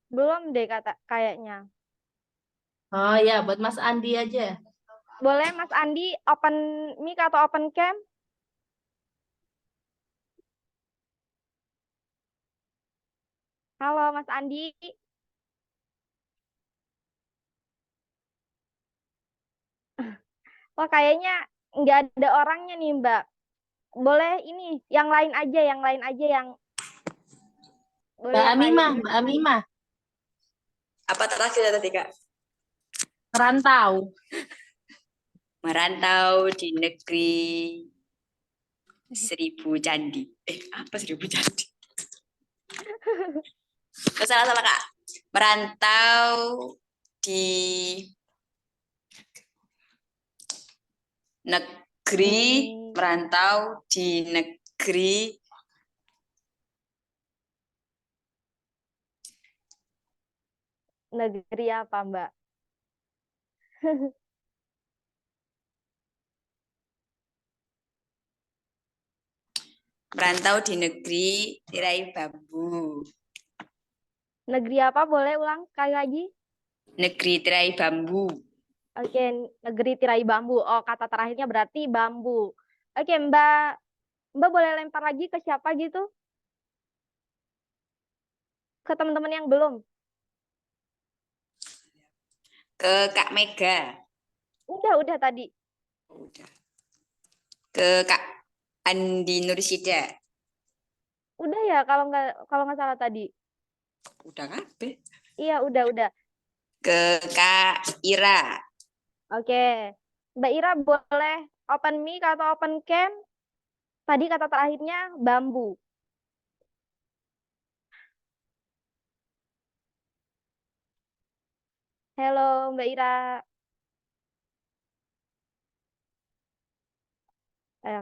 Belum deh kayaknya. Oh ya, buat Mas Andi aja. Boleh Mas Andi open mic atau open cam? Halo Mas Andi. Wah, kayaknya nggak ada orangnya nih, Mbak. Boleh ini, yang lain aja, yang lain aja yang boleh Mbak yang lain. Amimah, Mbak Amimah. Apa terakhir tadi, Kak? Rantau. Merantau di negeri seribu candi. Apa seribu candi? Salah, Kak. Merantau di negeri, merantau di negeri Negeri apa, Mbak? merantau di negeri tirai bambu. Negeri apa? Boleh ulang sekali lagi? Negeri tirai bambu. Oke, negeri tirai bambu. Oh, kata terakhirnya berarti bambu. Oke, Mbak. Mbak boleh lempar lagi ke siapa gitu? Ke teman-teman yang belum. Ke Kak Mega. Udah tadi. Udah. Ke Kak Andi Nursida. Udah ya kalau nggak salah tadi. Udah kabeh. Iya, udah. Ke Kak Ira. Oke. Mbak Ira boleh open mic atau open cam? Tadi kata terakhirnya bambu. Halo, Mbak Ira.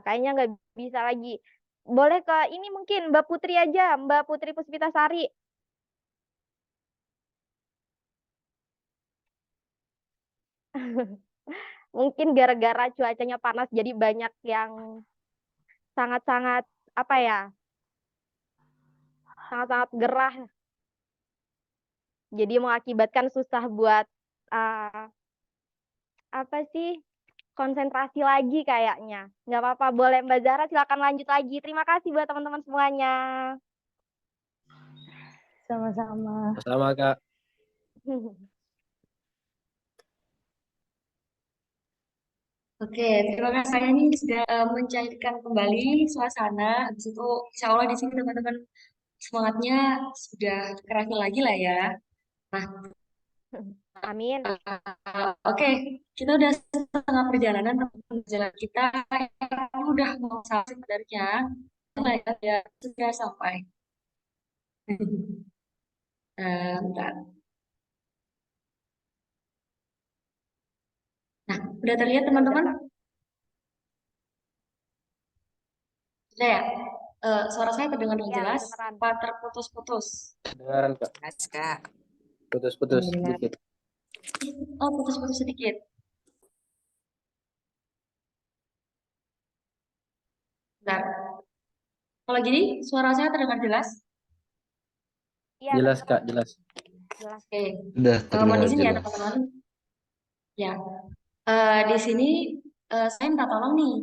Kayaknya nggak bisa lagi. Boleh ke ini mungkin Mbak Putri aja, Mbak Putri Puspitasari. Mungkin gara-gara cuacanya panas jadi banyak yang sangat-sangat apa ya? Sangat-sangat gerah. Jadi mengakibatkan susah buat uh, apa sih? Konsentrasi lagi kayaknya. Nggak apa-apa, boleh Mbak Zara silakan lanjut lagi. Terima kasih buat teman-teman semuanya. Sama-sama. Sama Kak. Oke, terima kasih. Saya ini sudah mencairkan kembali suasana. Habis itu, insya Allah di sini teman-teman semangatnya sudah kerasa lagi lah ya. Nah, Amin. oke, kita udah setengah perjalanan. Perjalanan kita udah mau sampai sebenarnya. Lah ya, sudah sampai. Bentar. Nah, udah terlihat teman-teman? Sudah ya? Suara saya terdengar dengan Ya, jelas? kedengeran. Apa terputus-putus? Dengaran Kak. Mas Kak. Putus-putus sedikit. Oh, putus-putus sedikit. Bentar. Kalau gini, suara saya terdengar jelas? Iya, Jelas kedengeran. Kak, jelas. Jelas. Oke, Udah mohon terdengar izin ya jelas. teman-teman. Ya, di sini saya minta tolong nih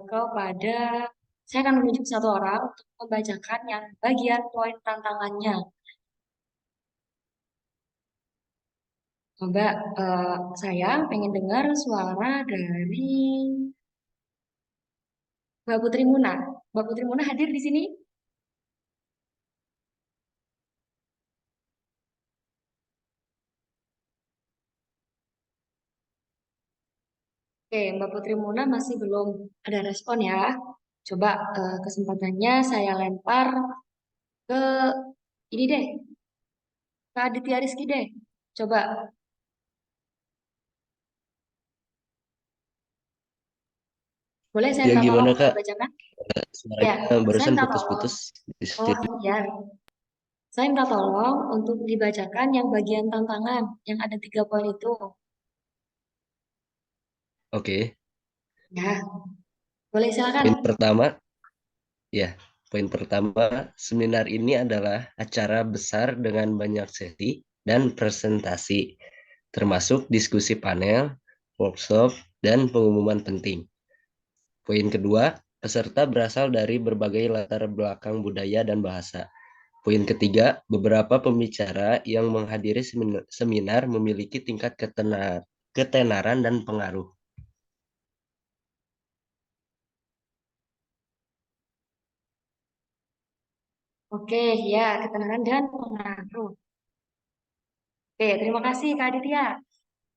kepada saya akan menunjuk satu orang untuk membacakan yang bagian poin tantangannya. Coba saya pengen dengar suara dari Mbak Putri Muna. Mbak Putri Muna hadir di sini? Oke, Mbak Putri Muna masih belum ada respon ya. Coba kesempatannya saya lempar ke ini deh, ke Aditya Rizky deh. Coba, boleh saya Ya minta tolong gimana untuk Kak? dibacakan? Ya, Suaranya saya barusan minta tolong. putus-putus di Oh situ. ya, saya minta tolong untuk dibacakan yang bagian tantangan yang ada 3 poin itu. Oke. Ya, boleh silakan. Poin pertama, ya. Poin pertama, seminar ini adalah acara besar dengan banyak sesi dan presentasi, termasuk diskusi panel, workshop, dan pengumuman penting. Poin kedua, peserta berasal dari berbagai latar belakang budaya dan bahasa. Poin ketiga, beberapa pembicara yang menghadiri seminar memiliki tingkat ketenaran dan pengaruh. Oke, ya, ketenaran dan pengaruh. Oke, terima kasih Kak Aditya.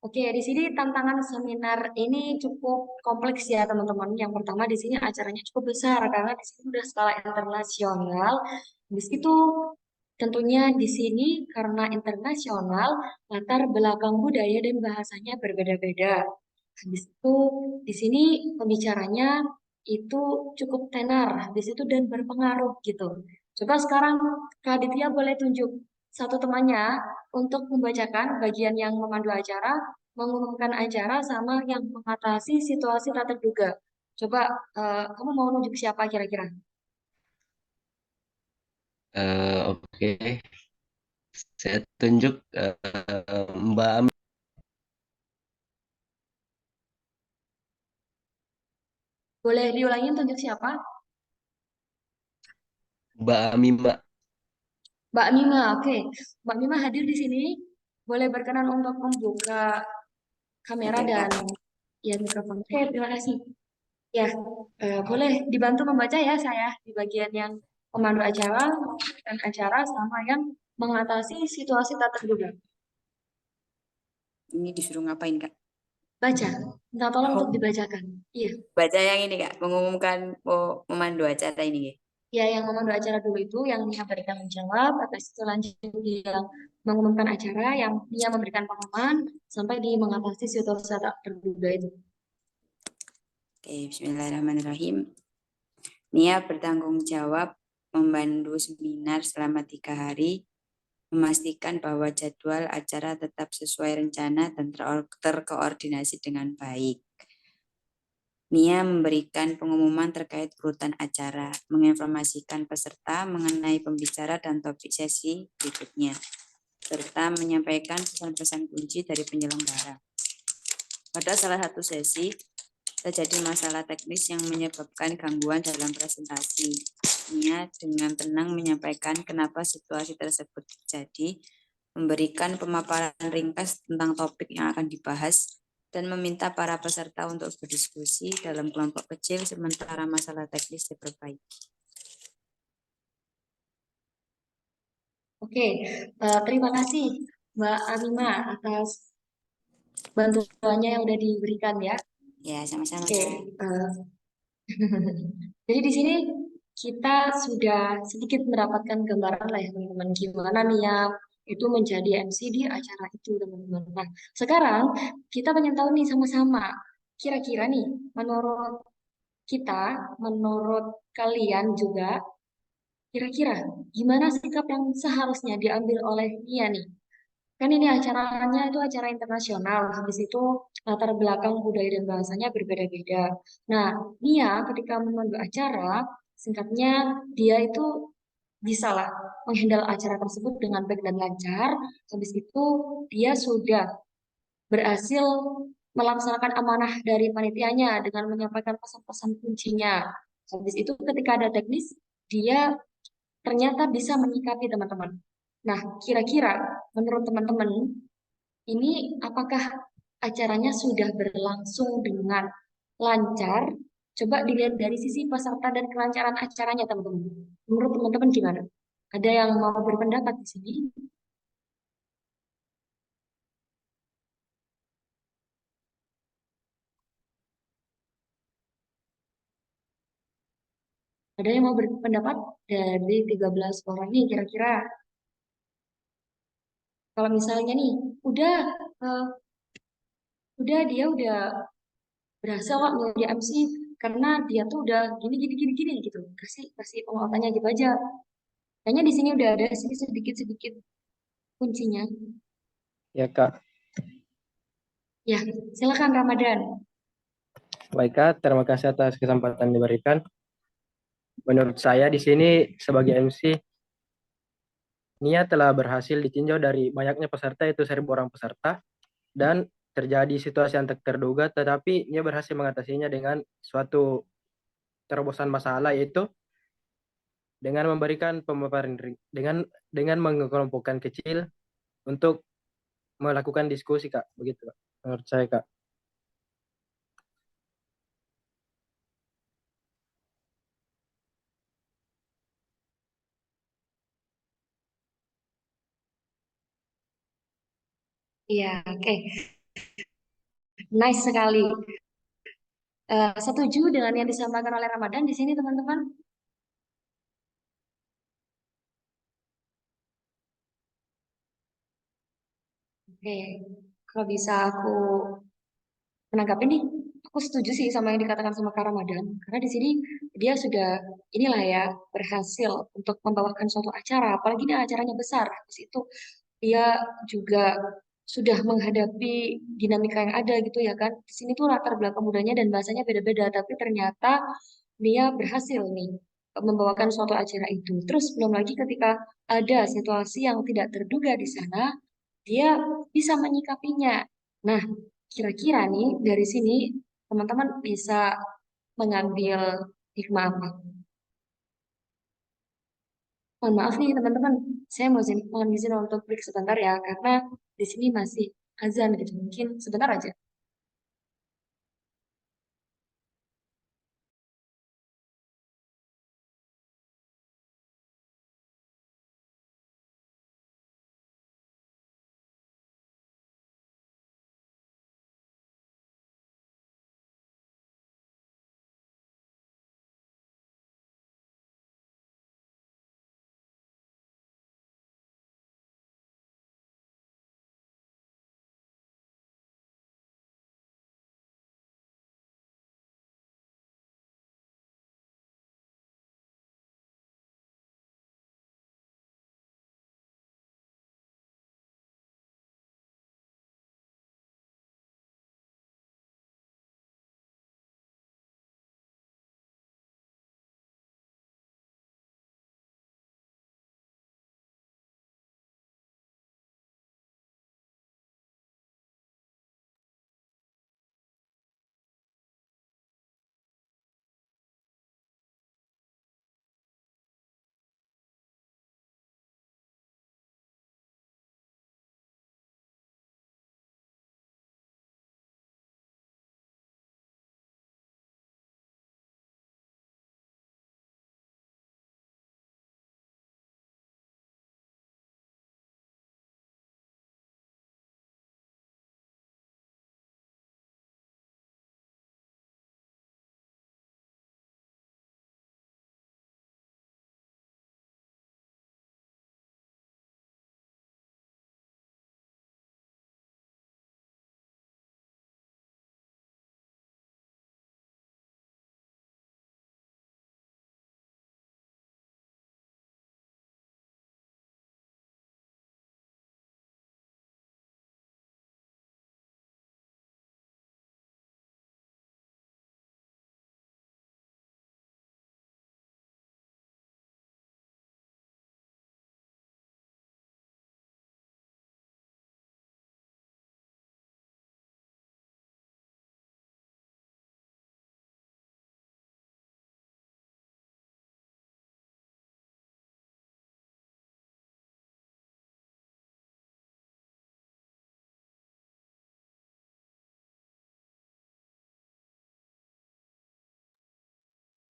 Oke, di sini tantangan seminar ini cukup kompleks ya teman-teman. Yang pertama di sini acaranya cukup besar karena di sini udah skala internasional. Habis itu tentunya di sini karena internasional latar belakang budaya dan bahasanya berbeda-beda. Habis itu di sini pembicaranya itu cukup tenar, habis itu dan berpengaruh gitu. Coba sekarang Kak Aditya boleh tunjuk satu temannya untuk membacakan bagian yang memandu acara, mengumumkan acara, sama yang mengatasi situasi tak terduga. Coba kamu mau nunjuk siapa kira-kira? Oke, saya tunjuk Mbak Boleh diulangin tunjuk siapa? Amima. Mbak Mima, oke. Mbak Mima hadir di sini. Boleh berkenan untuk membuka kamera Oke, dan Kak. ya mikrofon. Oke, terima kasih. Ya, boleh dibantu membaca ya saya di bagian yang pemandu acara, dan acara sama yang mengatasi situasi tak terduga. Ini disuruh ngapain, Kak? Baca, minta tolong untuk Oh, dibacakan. Iya, baca yang ini, Kak. Mengumumkan mau memandu acara ini, ya. ya yang memandu acara dulu itu yang dia berikan menjawab, habis itu lanjut dia mengumumkan acara, yang dia memberikan pengumuman sampai di mengatasi situasi tak terduga itu. Oke, bismillahirrahmanirrahim. Nia bertanggung jawab memandu seminar selama 3 hari, memastikan bahwa jadwal acara tetap sesuai rencana dan terkoordinasi dengan baik. Nia memberikan pengumuman terkait urutan acara, menginformasikan peserta mengenai pembicara dan topik sesi berikutnya, serta menyampaikan pesan-pesan kunci dari penyelenggara. Pada salah satu sesi, terjadi masalah teknis yang menyebabkan gangguan dalam presentasi. Nia dengan tenang menyampaikan kenapa situasi tersebut terjadi, memberikan pemaparan ringkas tentang topik yang akan dibahas, dan meminta para peserta untuk berdiskusi dalam kelompok kecil sementara masalah teknis diperbaiki. Oke, terima kasih Mbak Amima atas bantuannya yang udah diberikan ya. Ya, sama-sama. Oke, jadi di sini kita sudah sedikit mendapatkan gambaran lah ya teman-teman gimana nih ya itu menjadi MC di acara itu teman-teman. Nah, sekarang kita pengen tahu nih sama-sama kira-kira nih menurut kita, menurut kalian juga kira-kira gimana sikap yang seharusnya diambil oleh Nia nih? Kan ini acaranya itu acara internasional, habis itu latar belakang budaya dan bahasanya berbeda-beda. Nah, Nia ketika memandu acara, singkatnya dia itu bisalah menghandle acara tersebut dengan baik dan lancar. Habis itu dia sudah berhasil melaksanakan amanah dari panitianya dengan menyampaikan pesan-pesan kuncinya. Habis itu ketika ada teknis, dia ternyata bisa menyikapi teman-teman. Nah, kira-kira menurut teman-teman, ini apakah acaranya sudah berlangsung dengan lancar? Coba dilihat dari sisi peserta dan kelancaran acaranya, teman-teman. Menurut teman-teman gimana? Ada yang mau berpendapat di sini? Ada yang mau berpendapat dari 13 orang ini kira-kira kalau misalnya nih eh, dia udah berhasil kok menjadi MC karena dia tuh udah gini gini gini gini gitu. Kasih kasih penguatannya gitu aja. Kayaknya di sini udah ada sih sedikit-sedikit kuncinya. Ya Kak, Ya, silakan Ramadan. baik Kak, terima kasih atas kesempatan diberikan. Menurut saya di sini sebagai MC, Nia telah berhasil ditinjau dari banyaknya peserta, itu 1.000 orang peserta, dan terjadi situasi yang tak terduga, tetapi Nia berhasil mengatasinya dengan suatu terobosan masalah, yaitu dengan memberikan pemaparan dengan mengelompokkan kecil untuk melakukan diskusi Kak, begitu Kak, menurut saya Kak. Iya, oke. Nice sekali. Setuju dengan yang disampaikan oleh Ramadan di sini, teman-teman? Oke, kalau bisa aku menanggapi nih, aku setuju sih sama yang dikatakan sama Kak Ramadan. Karena di sini dia sudah inilah ya berhasil untuk membawakan suatu acara, apalagi ini acaranya besar. Di situ dia juga sudah menghadapi dinamika yang ada gitu ya kan. Di sini tuh latar belakang budayanya dan bahasanya beda-beda, tapi ternyata dia berhasil nih membawakan suatu acara itu. Terus belum lagi ketika ada situasi yang tidak terduga di sana, dia bisa menyikapinya. Nah, kira-kira nih dari sini teman-teman bisa mengambil hikmah apa? Mohon maaf nih teman-teman, saya mohon izin untuk break sebentar ya, karena di sini masih azan gitu. Mungkin sebentar aja.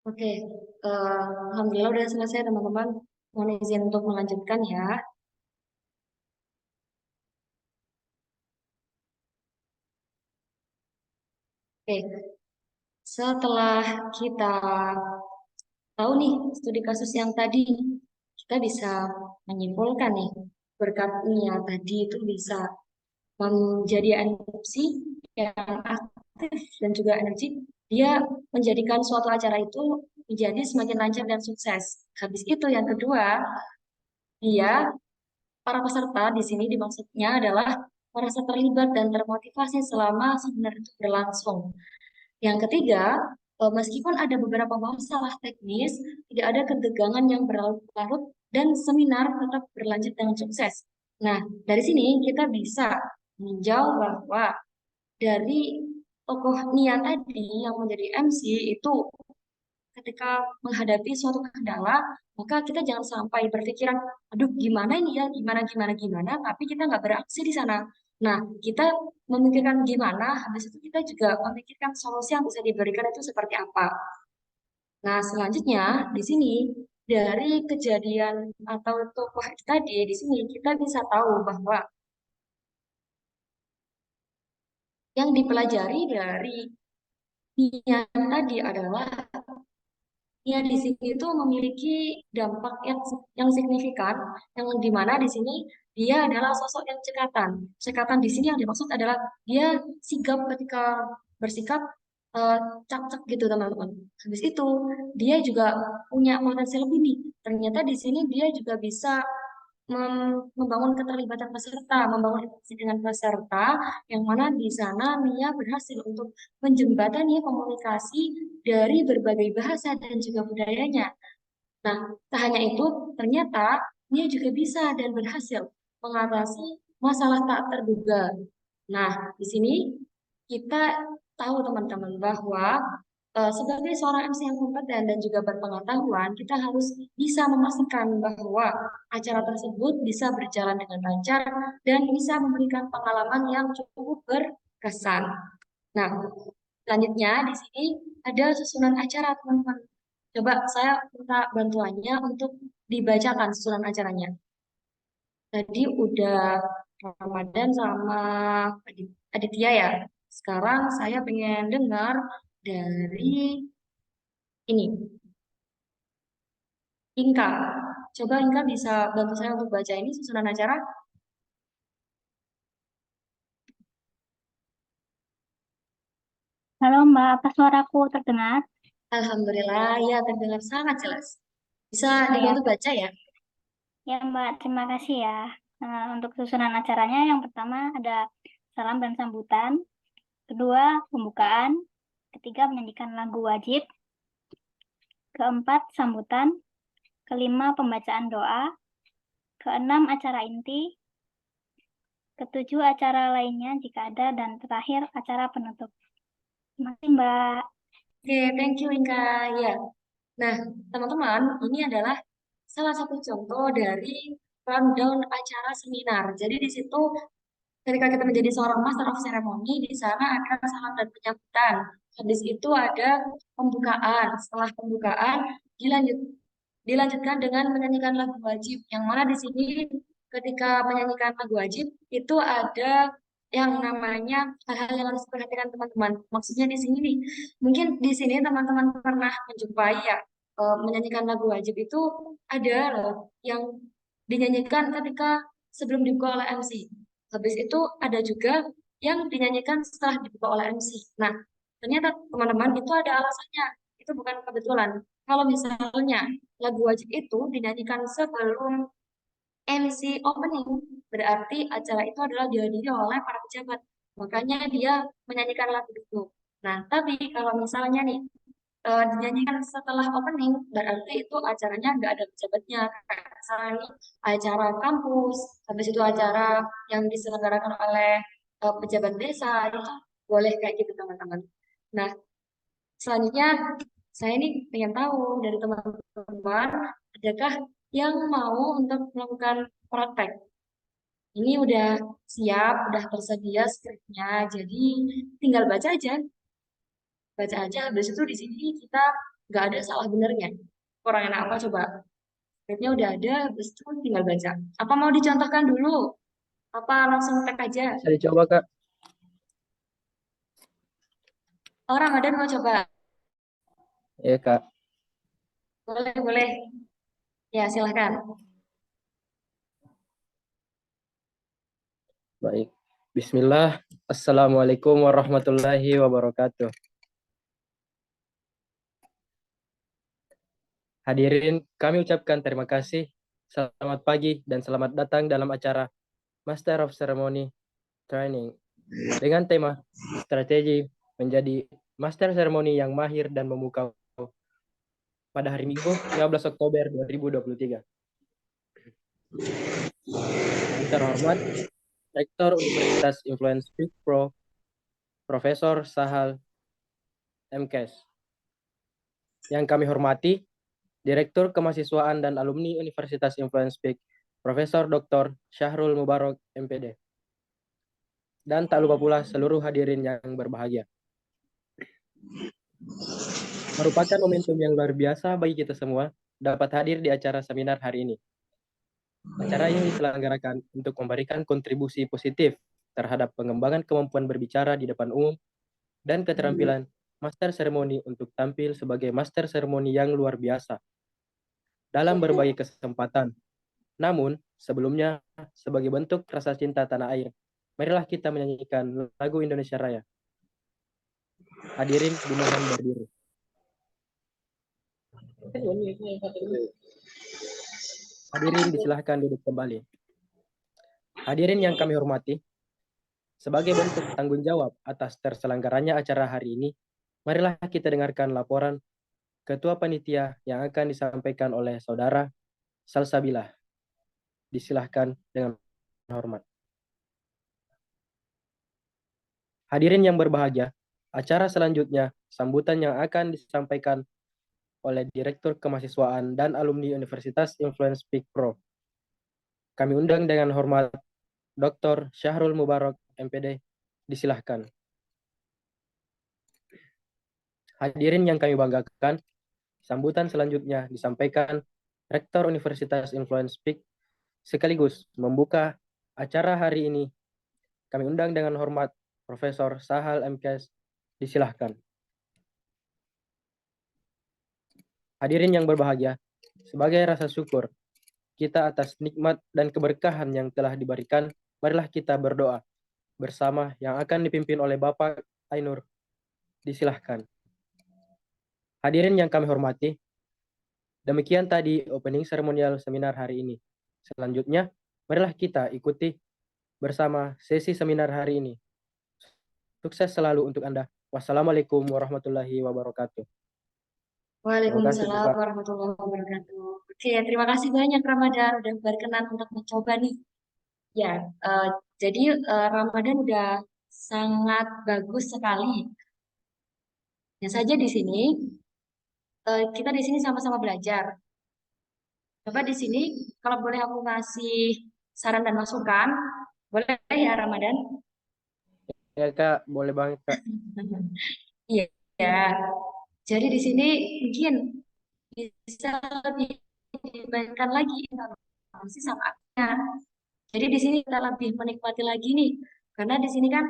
Oke, alhamdulillah udah selesai teman-teman. Mohon izin untuk melanjutkan ya. Oke, setelah kita tahu nih studi kasus yang tadi, kita bisa menyimpulkan nih berkat niat tadi itu bisa menjadi erupsi yang aktif dan juga energi, dia menjadikan suatu acara itu menjadi semakin lancar dan sukses. Habis itu yang kedua, dia para peserta di sini dimaksudnya adalah merasa terlibat dan termotivasi selama seminar itu berlangsung. Yang ketiga, meskipun ada beberapa masalah teknis, tidak ada ketegangan yang berlarut-larut dan seminar tetap berlanjut dengan sukses. Nah, dari sini kita bisa meninjau bahwa dari tokoh Nia tadi yang menjadi MC itu ketika menghadapi suatu kendala, maka kita jangan sampai berpikiran, aduh gimana ini ya, gimana, tapi kita nggak beraksi di sana. Nah, kita memikirkan gimana, habis itu kita juga memikirkan solusi yang bisa diberikan itu seperti apa. Nah, selanjutnya di sini dari kejadian atau tokoh tadi di sini kita bisa tahu bahwa yang dipelajari dari Nia tadi adalah ya di sini itu memiliki dampak yang signifikan, yang dimana di sini dia adalah sosok yang cekatan. Cekatan di sini yang dimaksud adalah dia sigap ketika bersikap, eh, cak-cak gitu teman-teman. Habis itu dia juga punya potensi lebih nih. Ternyata di sini dia juga bisa membangun keterlibatan peserta, membangun interaksi dengan peserta, yang mana di sana Mia berhasil untuk menjembatani komunikasi dari berbagai bahasa dan juga budayanya. Nah, tak hanya itu, ternyata Mia juga bisa dan berhasil mengatasi masalah tak terduga. Nah, di sini kita tahu teman-teman bahwa sebagai seorang MC yang kompeten dan juga berpengetahuan, kita harus bisa memastikan bahwa acara tersebut bisa berjalan dengan lancar dan bisa memberikan pengalaman yang cukup berkesan. Nah, selanjutnya di sini ada susunan acara, teman-teman. Coba saya minta bantuannya untuk dibacakan susunan acaranya. Tadi udah Ramadan sama Aditya ya. Sekarang saya pengen dengar dari ini, Inka. Coba Inka bisa bantu saya untuk baca ini susunan acara. Halo Mbak, apa suaraku terdengar? Alhamdulillah, ya terdengar sangat jelas. Bisa Ya, dibantu baca ya? ya Mbak, terima kasih ya. Untuk susunan acaranya, yang pertama ada salam dan sambutan, kedua pembukaan, ketiga menyanyikan lagu wajib, keempat sambutan, kelima pembacaan doa, keenam acara inti, ketujuh acara lainnya jika ada, dan terakhir acara penutup. Terima kasih Mbak. Oke, thank you Inka. Ya. Nah, teman-teman, ini adalah salah satu contoh dari rundown acara seminar. Jadi di situ ketika kita menjadi seorang master of ceremony, di sana ada salam dan penyambutan. Habis itu ada pembukaan. Setelah pembukaan dilanjutkan dengan menyanyikan lagu wajib. Yang mana di sini ketika menyanyikan lagu wajib itu ada yang namanya hal-hal yang harus diperhatikan teman-teman. Maksudnya di sini nih, mungkin di sini teman-teman pernah menjumpai ya, menyanyikan lagu wajib itu ada loh yang dinyanyikan ketika sebelum dibuka oleh MC. Habis itu ada juga yang dinyanyikan setelah dibuka oleh MC. Nah, ternyata teman-teman itu ada alasannya. Itu bukan kebetulan. Kalau misalnya lagu wajib itu dinyanyikan sebelum MC opening, berarti acara itu adalah dihadiri oleh para pejabat. Makanya dia menyanyikan lagu itu. Nah, tapi kalau misalnya nih dinyanyikan setelah opening, berarti itu acaranya nggak ada pejabatnya. Kayak misalnya nih, acara kampus, habis itu acara yang diselenggarakan oleh pejabat desa, itu boleh kayak gitu teman-teman. Nah, selanjutnya saya ini pengen tahu dari teman-teman, adakah yang mau untuk melakukan praktek? Ini udah siap, udah tersedia skripnya, jadi tinggal baca aja. Baca aja, habis itu di sini kita nggak ada salah benernya. Kurang enak apa coba? Skripnya udah ada, habis itu tinggal baca. Apa mau dicontohkan dulu? Apa langsung tek aja? Bisa dicoba, Kak. Oh, Ramadan mau coba? Ya, Kak. Boleh, boleh. Ya, silahkan. Baik. Bismillah. Assalamualaikum warahmatullahi wabarakatuh. Hadirin, kami ucapkan terima kasih, selamat pagi, dan selamat datang dalam acara Master of Ceremony Training dengan tema strategi menjadi Master Ceremony yang mahir dan memukau pada hari Minggu 15 Oktober 2023. Yang terhormat, Rektor Universitas Influence Peak Pro, Profesor Sahal MKes. Yang kami hormati, Direktur Kemahasiswaan dan Alumni Universitas Influence Peak, Profesor Dr. Syahrul Mubarok, MPD. Dan tak lupa pula seluruh hadirin yang berbahagia. Merupakan momentum yang luar biasa bagi kita semua dapat hadir di acara seminar hari ini. Acara ini diselenggarakan untuk memberikan kontribusi positif terhadap pengembangan kemampuan berbicara di depan umum dan keterampilan Master Ceremony untuk tampil sebagai Master Ceremony yang luar biasa dalam berbagai kesempatan. Namun, sebelumnya, sebagai bentuk rasa cinta tanah air, marilah kita menyanyikan lagu Indonesia Raya. Hadirin dimohon berdiri. Hadirin disilahkan duduk kembali. Hadirin yang kami hormati, sebagai bentuk tanggung jawab atas terselenggaranya acara hari ini, marilah kita dengarkan laporan Ketua Panitia yang akan disampaikan oleh Saudara Salsabila. Disilahkan dengan hormat. Hadirin yang berbahagia, acara selanjutnya sambutan yang akan disampaikan oleh Direktur Kemahasiswaan dan Alumni Universitas Influence Peak Pro. Kami undang dengan hormat Dr. Syahrul Mubarok, MPD. Disilahkan. Hadirin yang kami banggakan, sambutan selanjutnya disampaikan Rektor Universitas Influence Peak sekaligus membuka acara hari ini. Kami undang dengan hormat Profesor Sahal MKes. Disilahkan. Hadirin yang berbahagia, sebagai rasa syukur kita atas nikmat dan keberkahan yang telah diberikan, marilah kita berdoa bersama yang akan dipimpin oleh Bapak Ainur. Disilahkan. Hadirin yang kami hormati, demikian tadi opening seremonial seminar hari ini. Selanjutnya, marilah kita ikuti bersama sesi seminar hari ini. Sukses selalu untuk Anda. Wassalamualaikum warahmatullahi wabarakatuh. Waalaikumsalam Pak. warahmatullahi wabarakatuh. Oke, terima kasih banyak Ramadan udah berkenan untuk mencoba nih. Ya, jadi Ramadan udah sangat bagus sekali. Ya saja di sini kita di sini sama-sama belajar. Coba di sini kalau boleh aku ngasih saran dan masukan, boleh ya Ramadan? Ya Kak, boleh banget Kak. Iya, ya. Jadi di sini mungkin bisa lebih dimainkan lagi informasi sama artinya. Jadi di sini kita lebih menikmati lagi nih, karena di sini kan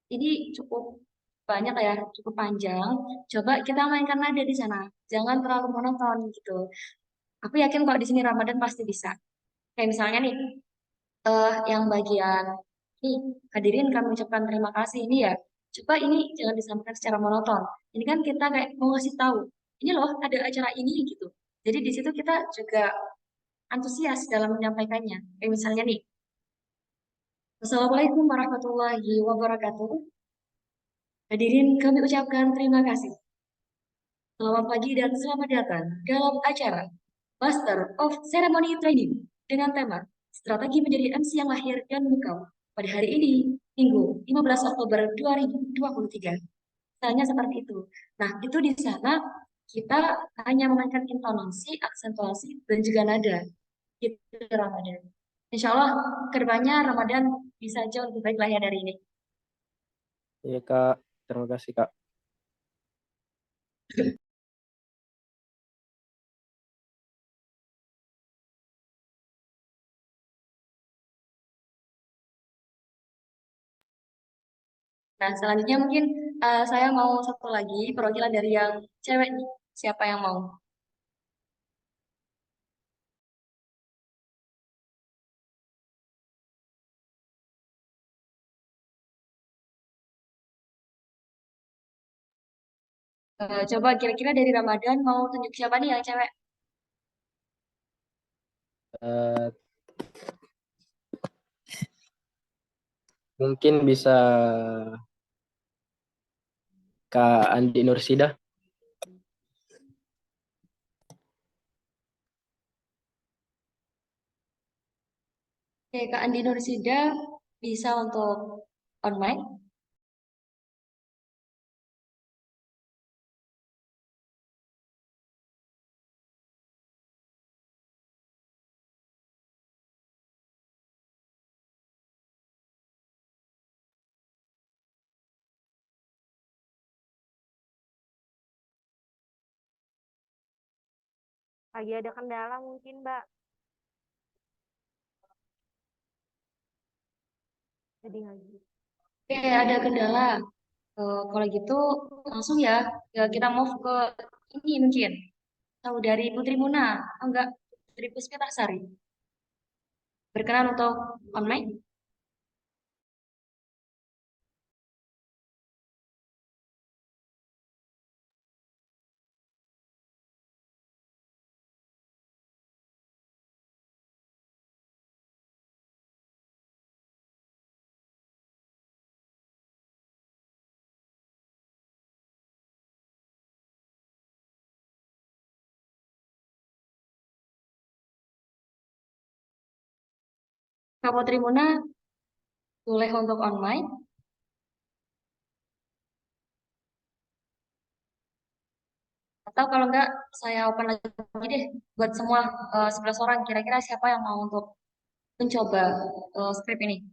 ini cukup banyak ya, cukup panjang. Coba kita mainkan nada di sana, jangan terlalu monoton gitu. Aku yakin kalau di sini Ramadan pasti bisa. Kayak misalnya nih, yang bagian nih hadirin kami ucapkan terima kasih ini ya. Coba ini jangan disampaikan secara monoton. Ini kan kita kayak mau ngasih tahu, ini loh ada acara ini gitu. Jadi di situ kita juga antusias dalam menyampaikannya. Kayak misalnya nih, Assalamualaikum warahmatullahi wabarakatuh. Hadirin kami ucapkan terima kasih. Selamat pagi dan selamat datang dalam acara Master of Ceremony Training dengan tema Strategi Menjadi MC yang Lahir dan Memukau pada hari ini, Minggu 15 Oktober 2023. Misalnya seperti itu. Nah, itu di sana kita hanya memainkan intonasi, aksentuasi, dan juga nada. Gitu Ramadan. Insya Allah kedepannya Ramadan bisa jauh lebih baik lah ya dari ini. Iya Kak, terima kasih Kak. Nah, selanjutnya mungkin saya mau satu lagi perwakilan dari yang cewek nih. Siapa yang mau? Coba kira-kira dari Ramadan mau tunjuk siapa nih yang cewek? Eh, mungkin bisa Kak Andi Nursida. Oke, Kak Andi Nursida bisa untuk on mic. Lagi ada kendala mungkin, Mbak. Jadi lagi. Oke, ada kendala. Kalau gitu langsung ya, kita move ke ini mungkin. Tahu dari Putri Muna, oh, enggak, Putri Puspitasari. Berkenan untuk on mic? Kak Putri Muna boleh untuk on mic. Atau kalau enggak, saya open lagi deh buat semua 11 orang. Kira-kira siapa yang mau untuk mencoba script ini?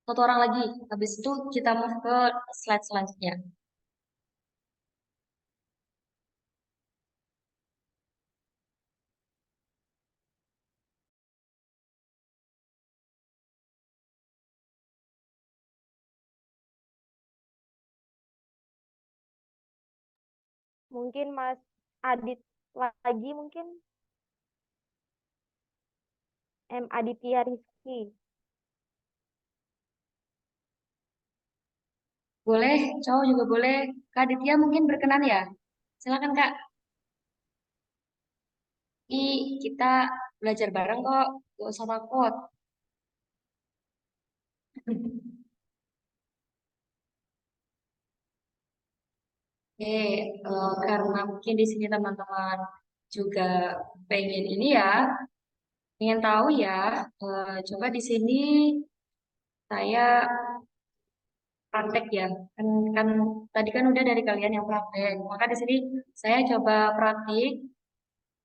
Satu orang lagi. Habis itu kita move ke slide selanjutnya. Mungkin Mas Adit lagi mungkin. M. Aditya Rizky. Boleh, cowok juga boleh. Kak Ditya mungkin berkenan ya? Silakan Kak. Ini kita belajar bareng kok, gak usah takut. Oke, karena mungkin di sini teman-teman juga pengen ini ya, ingin tahu ya. Coba di sini saya praktek ya. Kan tadi kan udah dari kalian yang praktek. Maka di sini saya coba praktik.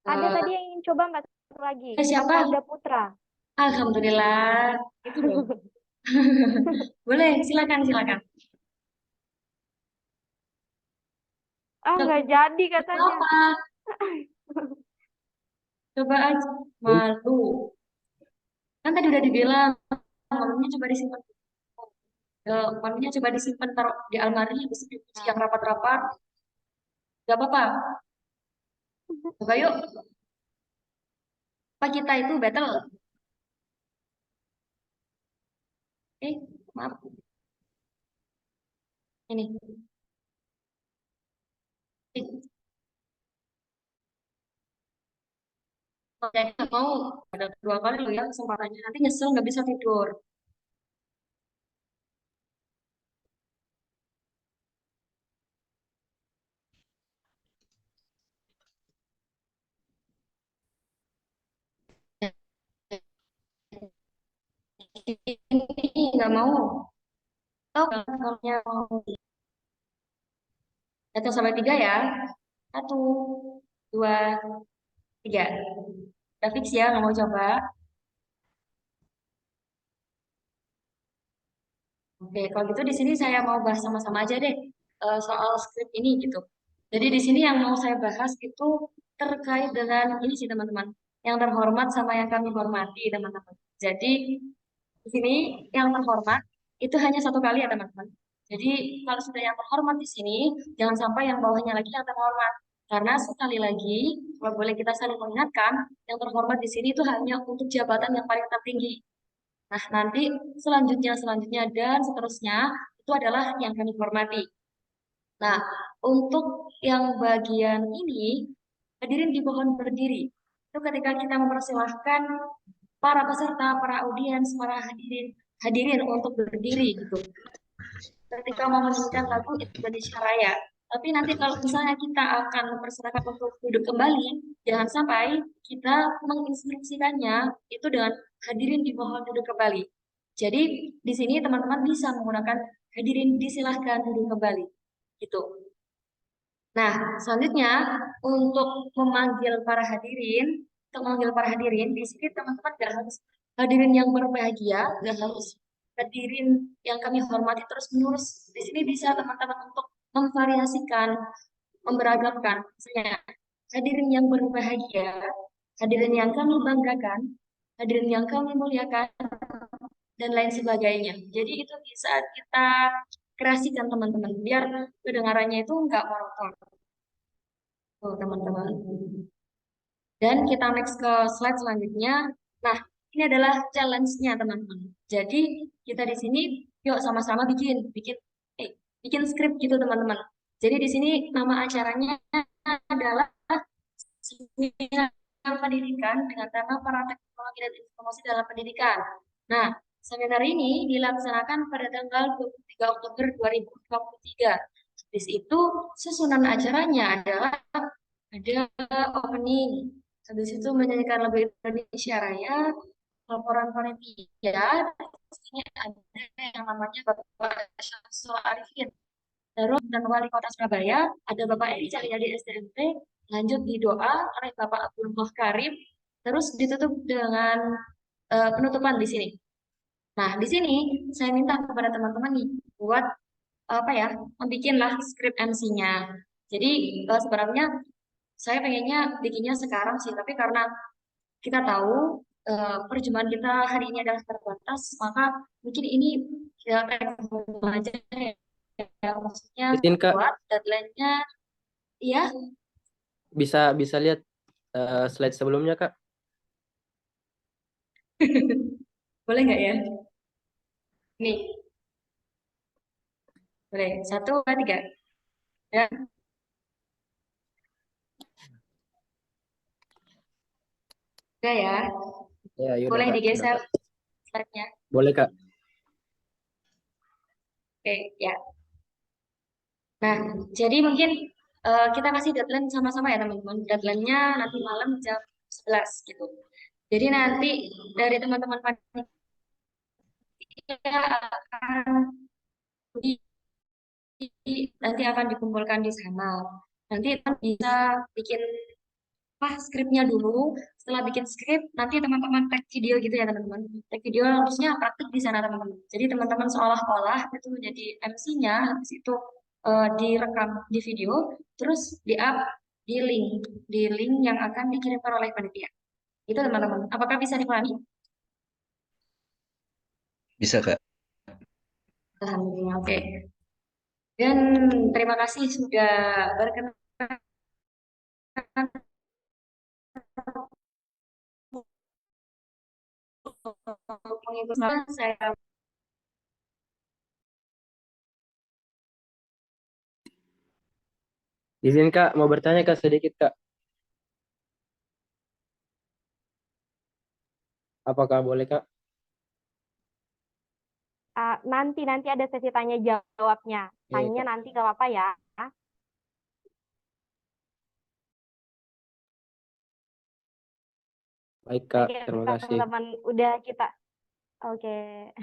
Ada Eh, tadi yang ingin coba Mbak satu lagi. siapa? Mas Arda Putra. Alhamdulillah. Itu loh. Boleh, silakan, silakan. Ah, nggak jadi katanya. Apa? Coba aja. Malu. Kan tadi udah dibilang, malunya coba disimpan. Malunya coba disimpan taruh di almari, bisa dicuci yang rapat-rapat. Gak apa-apa. Coba yuk. Apa kita itu battle? Maaf. Ini. Jadi nggak mau ada dua kali loh ya kesempatannya. Nanti nyesel nggak bisa tidur. Ini nggak mau. Tahu kalau mau. Hitung sampai 3 ya. 1, 2, 3. Udah fix ya, nggak mau coba. Oke, kalau gitu di sini saya mau bahas sama-sama aja deh soal script ini gitu. Jadi di sini yang mau saya bahas itu terkait dengan ini sih teman-teman. Yang terhormat sama yang kami hormati teman-teman. Jadi di sini yang terhormat itu hanya satu kali ya teman-teman. Jadi kalau sudah yang terhormat di sini, jangan sampai yang bawahnya lagi yang terhormat. Karena sekali lagi, kalau boleh kita saling mengingatkan, yang terhormat di sini itu hanya untuk jabatan yang paling tertinggi. Nah, nanti selanjutnya, dan seterusnya, itu adalah yang kami hormati. Nah, untuk yang bagian ini, hadirin dimohon berdiri. Itu ketika kita mempersilahkan para peserta, para audiens, para hadirin untuk berdiri gitu. Ketika mau menyanyikan lagu Indonesia Raya. Tapi nanti kalau misalnya kita akan mempersilahkan untuk duduk kembali, jangan sampai kita menginstruksikannya itu dengan hadirin dimohon duduk kembali. Jadi di sini teman-teman bisa menggunakan hadirin disilahkan duduk kembali. Gitu. Nah, selanjutnya untuk memanggil para hadirin, di sini teman-teman gak harus hadirin yang berbahagia, gak harus hadirin yang kami hormati terus-menerus. Di sini bisa teman-teman untuk memvariasikan, memberagamkan. Misalnya, hadirin yang berbahagia, hadirin yang kami banggakan, hadirin yang kami muliakan, dan lain sebagainya. Jadi itu bisa kita kreasikan teman-teman, biar kedengarannya itu nggak monoton. Tuh, teman-teman. Dan kita next ke slide selanjutnya. Nah, ini adalah challenge-nya, teman-teman. Jadi, kita di sini yuk sama-sama bikin skrip gitu, teman-teman. Jadi di sini nama acaranya adalah Seminar Pendidikan dengan tema Peran Teknologi dan Informasi dalam Pendidikan. Nah, seminar ini dilaksanakan pada tanggal 23 Oktober 2023. Di situ susunan acaranya adalah ada opening, habis itu menyanyikan lagu Indonesia Raya, laporan panitia, di sini ada yang namanya Bapak Syamsul Arifin. Terus dan Wali Kota Surabaya, ada Bapak Edi Cahyadi SDMT, lanjut di doa oleh Bapak Abdul Karim, terus ditutup dengan penutupan di sini. Nah, di sini saya minta kepada teman-teman nih buat membikinlah skrip MC-nya. Jadi sebenarnya saya pengennya bikinnya sekarang sih, tapi karena kita tahu perjumpaan kita hari ini adalah terbatas, maka mungkin ini ya kayak aja ya, maksudnya Izin Kak, buat deadline-nya, ya bisa lihat slide sebelumnya Kak. boleh nggak ya? Nih, boleh 1, 2, 3. Ya, udah ya. Ya, yaudah Boleh Kak. digeser Udah, Kak. slide-nya. Boleh Kak. Oke, ya. Nah, jadi mungkin kita kasih deadline sama-sama ya teman-teman. Deadline-nya nanti malam jam 11 gitu. Jadi nanti dari teman-teman panitia akan dikumpulkan di sana. Nanti teman bisa bikin skripnya dulu. Setelah bikin skrip, nanti teman-teman tag video gitu ya teman-teman. Tag video harusnya praktik di sana teman-teman. Jadi teman-teman seolah-olah itu menjadi MC-nya, habis itu direkam di video, terus di-up di link yang akan dikirimkan oleh panitia. Itu teman-teman. Apakah bisa dipahami? Bisa, Kak. Alhamdulillah, oke. Dan terima kasih sudah berkenan untuk mengikuti saya. Izin Kak, mau bertanya Kak sedikit Kak. Apakah boleh Kak? Nanti ada sesi tanya jawabnya. Iya, Tanya Kak. nanti gak apa-apa ya. Baik Kak, Oke, terima kasih. teman-teman udah kita Oke.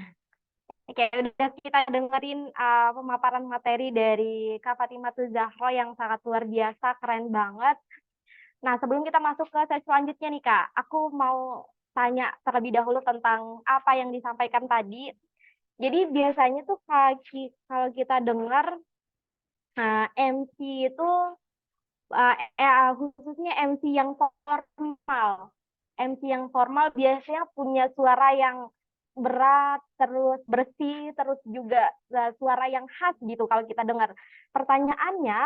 Oke, udah kita dengerin pemaparan materi dari Kak Fatimatul Zahro yang sangat luar biasa, keren banget. Nah, sebelum kita masuk ke sesi selanjutnya nih Kak, aku mau tanya terlebih dahulu tentang apa yang disampaikan tadi. Jadi biasanya tuh kalau kita dengar MC itu khususnya MC yang formal. MC yang formal biasanya punya suara yang berat, terus bersih, terus juga suara yang khas gitu kalau kita dengar. Pertanyaannya,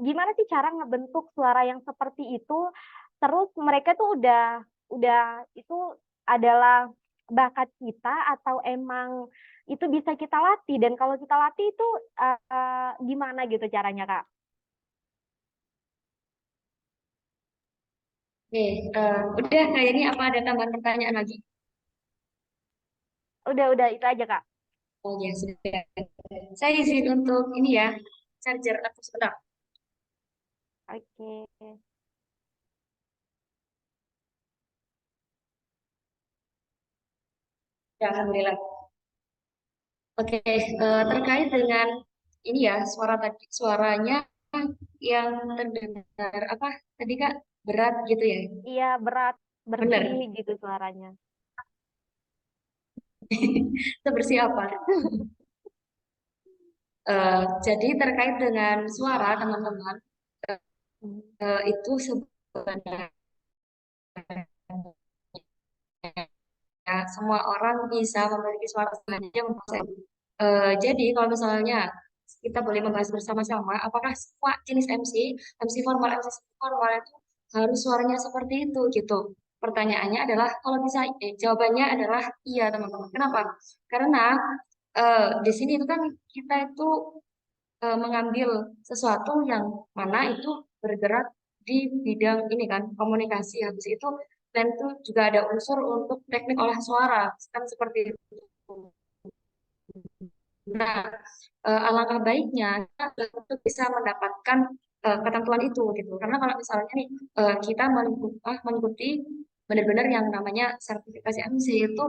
gimana sih cara ngebentuk suara yang seperti itu? Terus mereka tuh udah itu adalah bakat kita atau emang itu bisa kita latih? Dan kalau kita latih itu gimana gitu caranya, Kak? Oke, udah kayaknya apa ada tambahan pertanyaan lagi? Udah itu aja, Kak. Oh ya, sudah. Saya izin untuk ini ya, charger aku sebentar. Oke. Ya, alhamdulillah. Oke, terkait dengan ini ya, suaranya yang terdengar apa tadi Kak, berat gitu ya. Iya, berat, Benar. bersih gitu suaranya. Sebersih apa? Jadi terkait dengan suara teman-teman, itu sebenarnya semua orang bisa memiliki suara sendiri. Jadi kalau misalnya kita boleh membahas bersama-sama, apakah semua jenis MC formal, MC formal itu harus suaranya seperti itu gitu. Pertanyaannya adalah kalau bisa, jawabannya adalah iya teman-teman. Kenapa? Karena di sini itu kan kita itu mengambil sesuatu yang mana itu bergerak di bidang ini kan komunikasi. Habis itu dan itu juga ada unsur untuk teknik olah suara kan seperti itu. Nah, alangkah baiknya adalah untuk bisa mendapatkan ketentuan itu gitu. Karena kalau misalnya nih kita mengikuti benar-benar yang namanya sertifikasi MC itu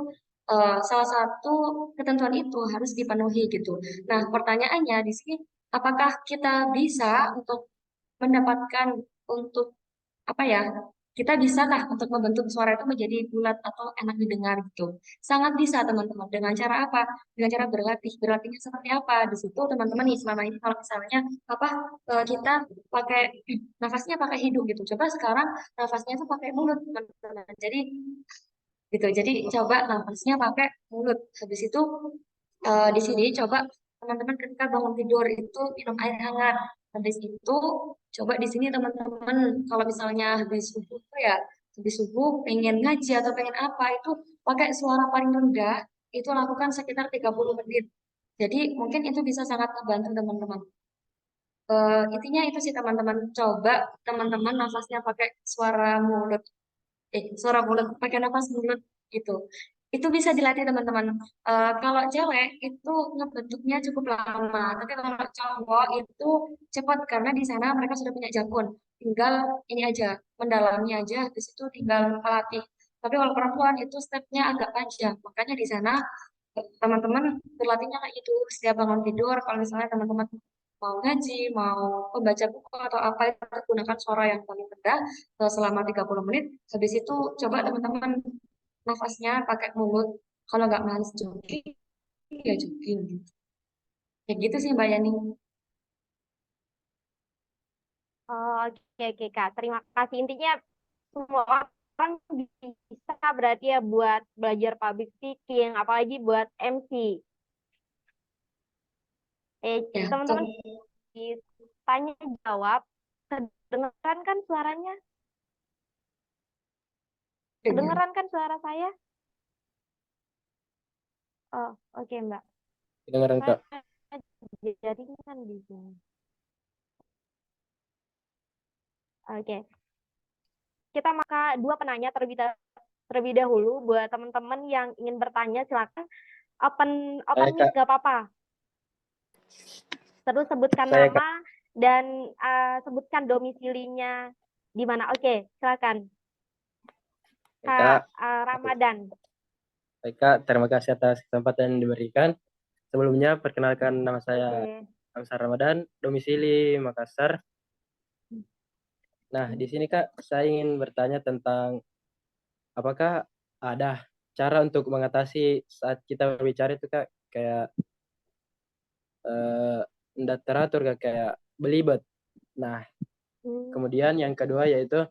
salah satu ketentuan itu harus dipenuhi gitu. Nah, pertanyaannya di sini apakah kita bisa untuk mendapatkan untuk apa ya, kita bisakah untuk membentuk suara itu menjadi bulat atau enak didengar gitu? Sangat bisa teman-teman. Dengan cara apa? Dengan cara berlatih. Berlatihnya seperti apa? Di situ teman-teman nih selama ini kalau misalnya apa kita pakai nafasnya pakai hidung gitu. Coba sekarang nafasnya itu pakai mulut teman-teman. Jadi gitu. Jadi coba nafasnya pakai mulut. Habis itu di sini coba teman-teman ketika bangun tidur itu minum air hangat. Habis itu coba di sini teman-teman kalau misalnya habis subuh tuh ya habis subuh pengen ngaji atau pengen apa itu pakai suara paling rendah itu lakukan sekitar 30 menit. Jadi mungkin itu bisa sangat membantu teman-teman. Intinya itu sih teman-teman coba teman-teman nafasnya pakai suara mulut suara mulut pakai nafas mulut gitu itu bisa dilatih teman-teman. Kalau cewek itu ngebentuknya cukup lama tapi kalau cowok itu cepat karena di sana mereka sudah punya jakun tinggal ini aja mendalami aja habis itu tinggal melatih tapi kalau perempuan itu stepnya agak panjang makanya di sana teman-teman berlatihnya kayak gitu setiap bangun tidur kalau misalnya teman-teman mau ngaji, mau membaca buku atau apa itu gunakan suara yang paling rendah selama 30 menit. Habis itu coba teman-teman nafasnya pakai mulut. Kalau nggak males jogging, ya jogging gitu. Kayak gitu sih Mbak Yani. Oh, oke, Kak. Terima kasih. Intinya semua orang bisa berarti ya buat belajar public speaking, apalagi buat MC. Ya, Teman-teman tanya jawab, kedengeran kan suaranya? Kedengeran kan suara saya? Oh, oke Mbak. Kedengaran Kak. Jaringan di sini. Oke. Kita maka dua penanya terlebih dahulu buat teman-teman yang ingin bertanya silakan open mic nggak apa-apa. Terus sebutkan nama dan sebutkan domisilinya di mana. Oke, silakan. Kak Ramadan. Baik Kak, terima kasih atas kesempatan yang diberikan. Sebelumnya perkenalkan nama saya Amsar Ramadan, domisili Makassar. Nah, di sini Kak, saya ingin bertanya tentang apakah ada cara untuk mengatasi saat kita berbicara itu Kak, kayak tidak teratur Kak, kayak belibet. Nah, kemudian yang kedua yaitu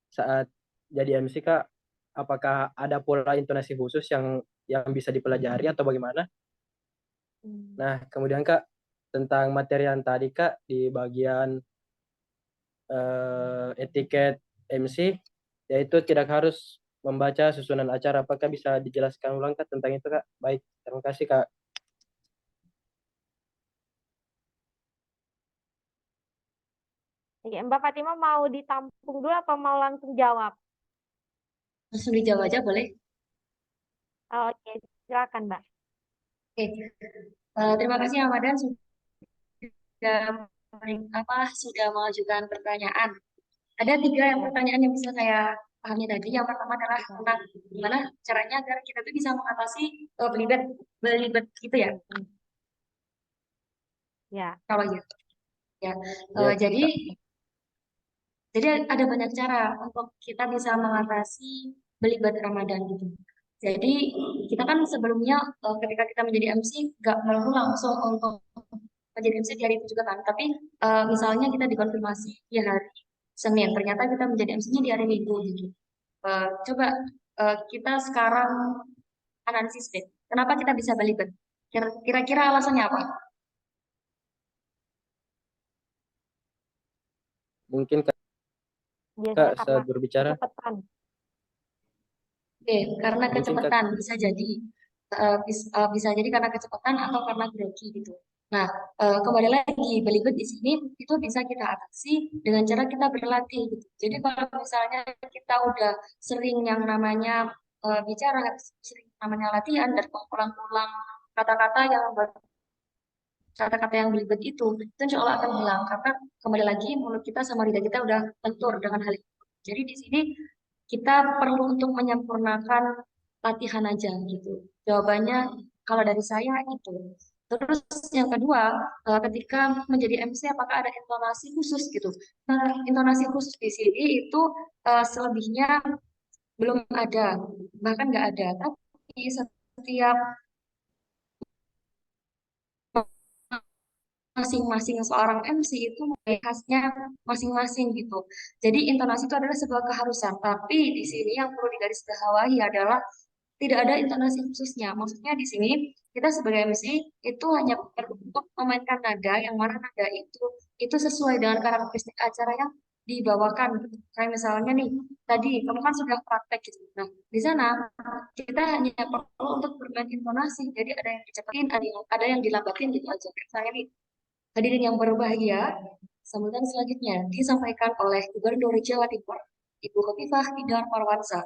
saat jadi MC Kak, apakah ada pola intonasi khusus yang bisa dipelajari atau bagaimana? Nah, kemudian Kak, tentang materi yang tadi Kak di bagian etiket MC, yaitu tidak harus membaca susunan acara. Apakah bisa dijelaskan ulang Kak tentang itu Kak? Baik, terima kasih Kak. Oke, Mbak Fatima mau ditampung dulu apa mau langsung jawab? Langsung dijawab aja boleh? Oke, silakan Mbak. Oke. Terima kasih Ramadan sudah sudah mengajukan pertanyaan. Ada 3 pertanyaan yang bisa saya pahami tadi. Yang pertama adalah tentang gimana caranya agar kita tuh bisa mengatasi belibet gitu ya. Ya. Kalau gitu. Ya. Ya, Jadi Kak. ada banyak cara untuk kita bisa mengatasi belibet Ramadan gitu. Jadi kita kan sebelumnya ketika kita menjadi MC nggak melulu langsung untuk menjadi MC di hari itu juga kan. Tapi misalnya kita dikonfirmasi di hari Senin, ternyata kita menjadi MC-nya di hari Minggu gitu. Coba kita sekarang analisis deh. Kenapa kita bisa belibet? Kira-kira alasannya apa? Mungkin Kak Biasanya karena saat berbicara, kecepatan. Oke, karena mungkin Kak, kecepatan bisa jadi bisa jadi karena kecepatan atau karena grogi gitu. Nah, kembali lagi belibet di sini itu bisa kita atasi dengan cara kita berlatih gitu. Jadi kalau misalnya kita udah sering yang namanya bicara, sering namanya latihan dan mengulang-ulang kata-kata yang kata-kata yang belibet itu insya Allah akan hilang karena kembali lagi mulut kita sama lidah kita udah lentur dengan hal itu. Jadi di sini kita perlu untuk menyempurnakan latihan aja gitu. Jawabannya kalau dari saya itu. Terus yang kedua, ketika menjadi MC apakah ada intonasi khusus gitu? Nah, intonasi khusus di sini itu selebihnya belum ada, bahkan nggak ada. Tapi setiap masing-masing seorang MC itu mempunyai khasnya masing-masing gitu. Jadi intonasi itu adalah sebuah keharusan. Tapi di sini yang perlu digarisbawahi adalah tidak ada intonasi khususnya. Maksudnya di sini kita sebagai MC itu hanya perlu untuk memainkan nada yang mana nada itu sesuai dengan karakteristik acara yang dibawakan. Kayak misalnya nih, tadi kamu kan sudah praktek gitu. Nah, di sana kita hanya perlu untuk bermain intonasi. Jadi ada yang dicepetin, ada yang dilambatin gitu aja. Misalnya nih, hadirin yang berbahagia, sambutan selanjutnya disampaikan oleh Gubernur Jawa Timur, Ibu Khofifah Indar Parawansa.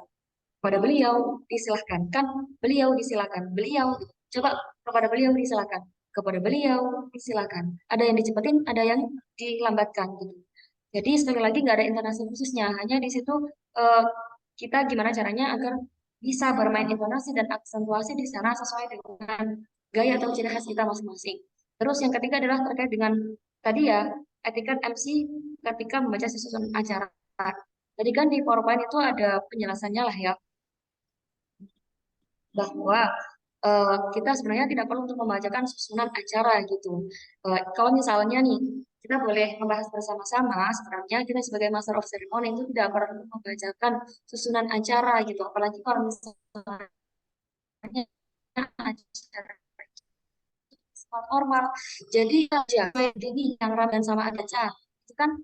Kepada beliau disilahkan, kan beliau disilahkan, beliau coba kepada beliau disilahkan, kepada beliau disilahkan. Ada yang dicepetin, ada yang dilambatkan gitu. Jadi sekali lagi nggak ada intonasi khususnya, hanya di situ eh, kita gimana caranya agar bisa bermain intonasi dan aksentuasi di sana sesuai dengan gaya atau ciri khas kita masing-masing. Terus yang ketiga adalah terkait dengan tadi ya etiket MC ketika membaca susunan acara. Tadi kan di PowerPoint itu ada penjelasannya lah ya bahwa kita sebenarnya tidak perlu untuk membacakan susunan acara gitu. Kalau misalnya nih kita boleh membahas bersama-sama, sebenarnya kita sebagai Master of Ceremony itu tidak perlu membacakan susunan acara gitu. Apalagi kalau misalnya acara formal. Jadi aja ini yang ramen sama acara itu kan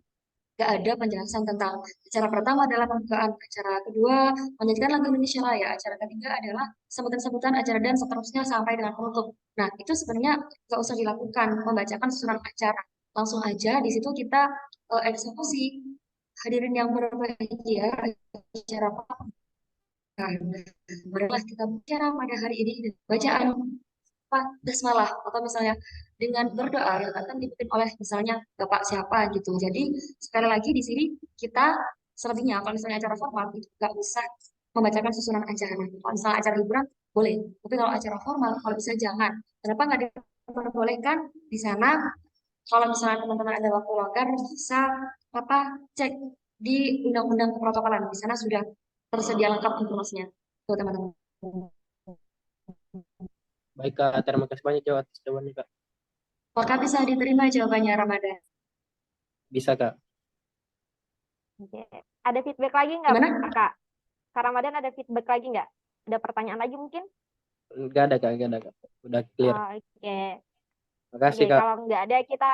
nggak ada penjelasan tentang acara pertama adalah pembukaan, acara kedua menyanyikan lagu Indonesia Raya, acara ketiga adalah sebutan-sebutan acara dan seterusnya sampai dengan penutup. Nah, itu sebenarnya nggak usah dilakukan, membacakan susunan acara. Langsung aja di situ kita eksekusi hadirin yang berbahagia acara apa? Marilah kita bicara pada hari ini dengan bacaan basmalah atau misalnya dengan berdoa yang akan dipimpin oleh misalnya bapak siapa gitu. Jadi sekali lagi di sini kita selebihnya kalau misalnya acara formal itu nggak usah membacakan susunan acara. Kalau misalnya acara hiburan boleh, tapi kalau acara formal kalau bisa jangan. Kenapa nggak diperbolehkan di sana? Kalau misalnya teman-teman ada waktu longgar bisa apa cek di undang-undang keprotokolan di sana sudah tersedia lengkap informasinya tuh teman-teman. baik Kak, terima kasih banyak jawab atas jawabannya Kak. Apakah bisa diterima jawabannya Ramadan? Bisa Kak. Oke. Ada feedback lagi nggak Gimana? Kak? Kak Ramadan ada feedback lagi nggak? Ada pertanyaan lagi mungkin? Enggak ada Kak, enggak ada Kak. Udah clear. Oke. Makasih Oke, Kak. kalau nggak ada kita,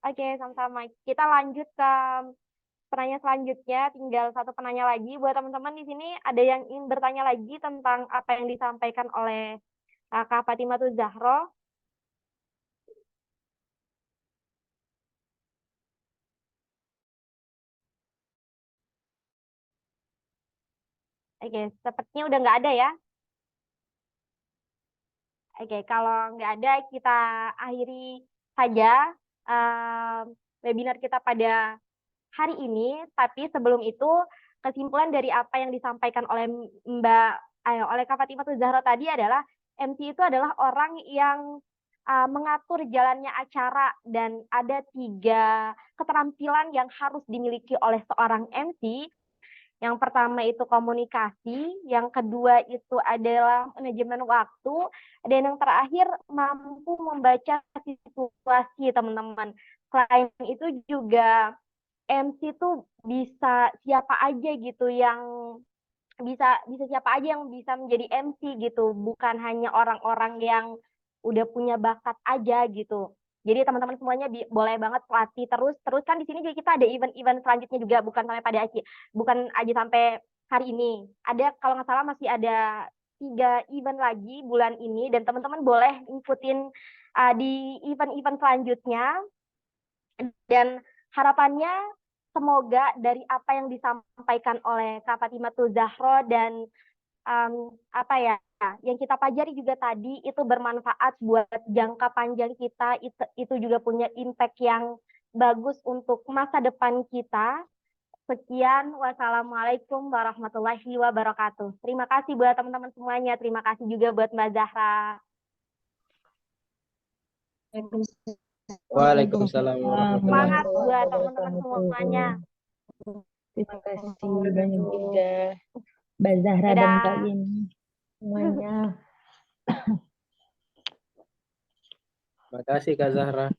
oke sama-sama. Kita lanjut ke pertanyaan selanjutnya. Tinggal satu penanya lagi. Buat teman-teman di sini ada yang ingin bertanya lagi tentang apa yang disampaikan oleh Kak Fatimatul Zahro? Oke, sepertinya udah nggak ada ya. Oke, kalau nggak ada kita akhiri saja webinar kita pada hari ini. Tapi sebelum itu kesimpulan dari apa yang disampaikan oleh oleh Kak Fatimatul Zahro tadi adalah MC itu adalah orang yang mengatur jalannya acara dan ada 3 keterampilan yang harus dimiliki oleh seorang MC. Yang pertama itu komunikasi, yang kedua itu adalah manajemen waktu, dan yang terakhir mampu membaca situasi, teman-teman. Selain itu juga MC itu bisa siapa aja gitu yang bisa siapa aja yang bisa menjadi MC gitu, bukan hanya orang-orang yang udah punya bakat aja gitu. Jadi teman-teman semuanya boleh banget pelatih terus kan di sini juga kita ada event-event selanjutnya juga, bukan aja sampai hari ini. Ada kalau nggak salah masih ada 3 event lagi bulan ini, dan teman-teman boleh ikutin di event-event selanjutnya. Dan harapannya semoga dari apa yang disampaikan oleh Kak Fatimatul Zahro dan apa ya yang kita pelajari juga tadi itu bermanfaat buat jangka panjang kita, itu juga punya impact yang bagus untuk masa depan kita. Sekian, wassalamualaikum warahmatullahi wabarakatuh. Terima kasih buat teman-teman semuanya, terima kasih juga buat Mbak Zahra. Waalaikumsalam warahmatullahi Semangat wabarakatuh. buat teman-teman semuanya. Terima kasih banyak juga Mbak Zahra dan Dadah. Kak Yeni semuanya. Makasih Kak Zahra.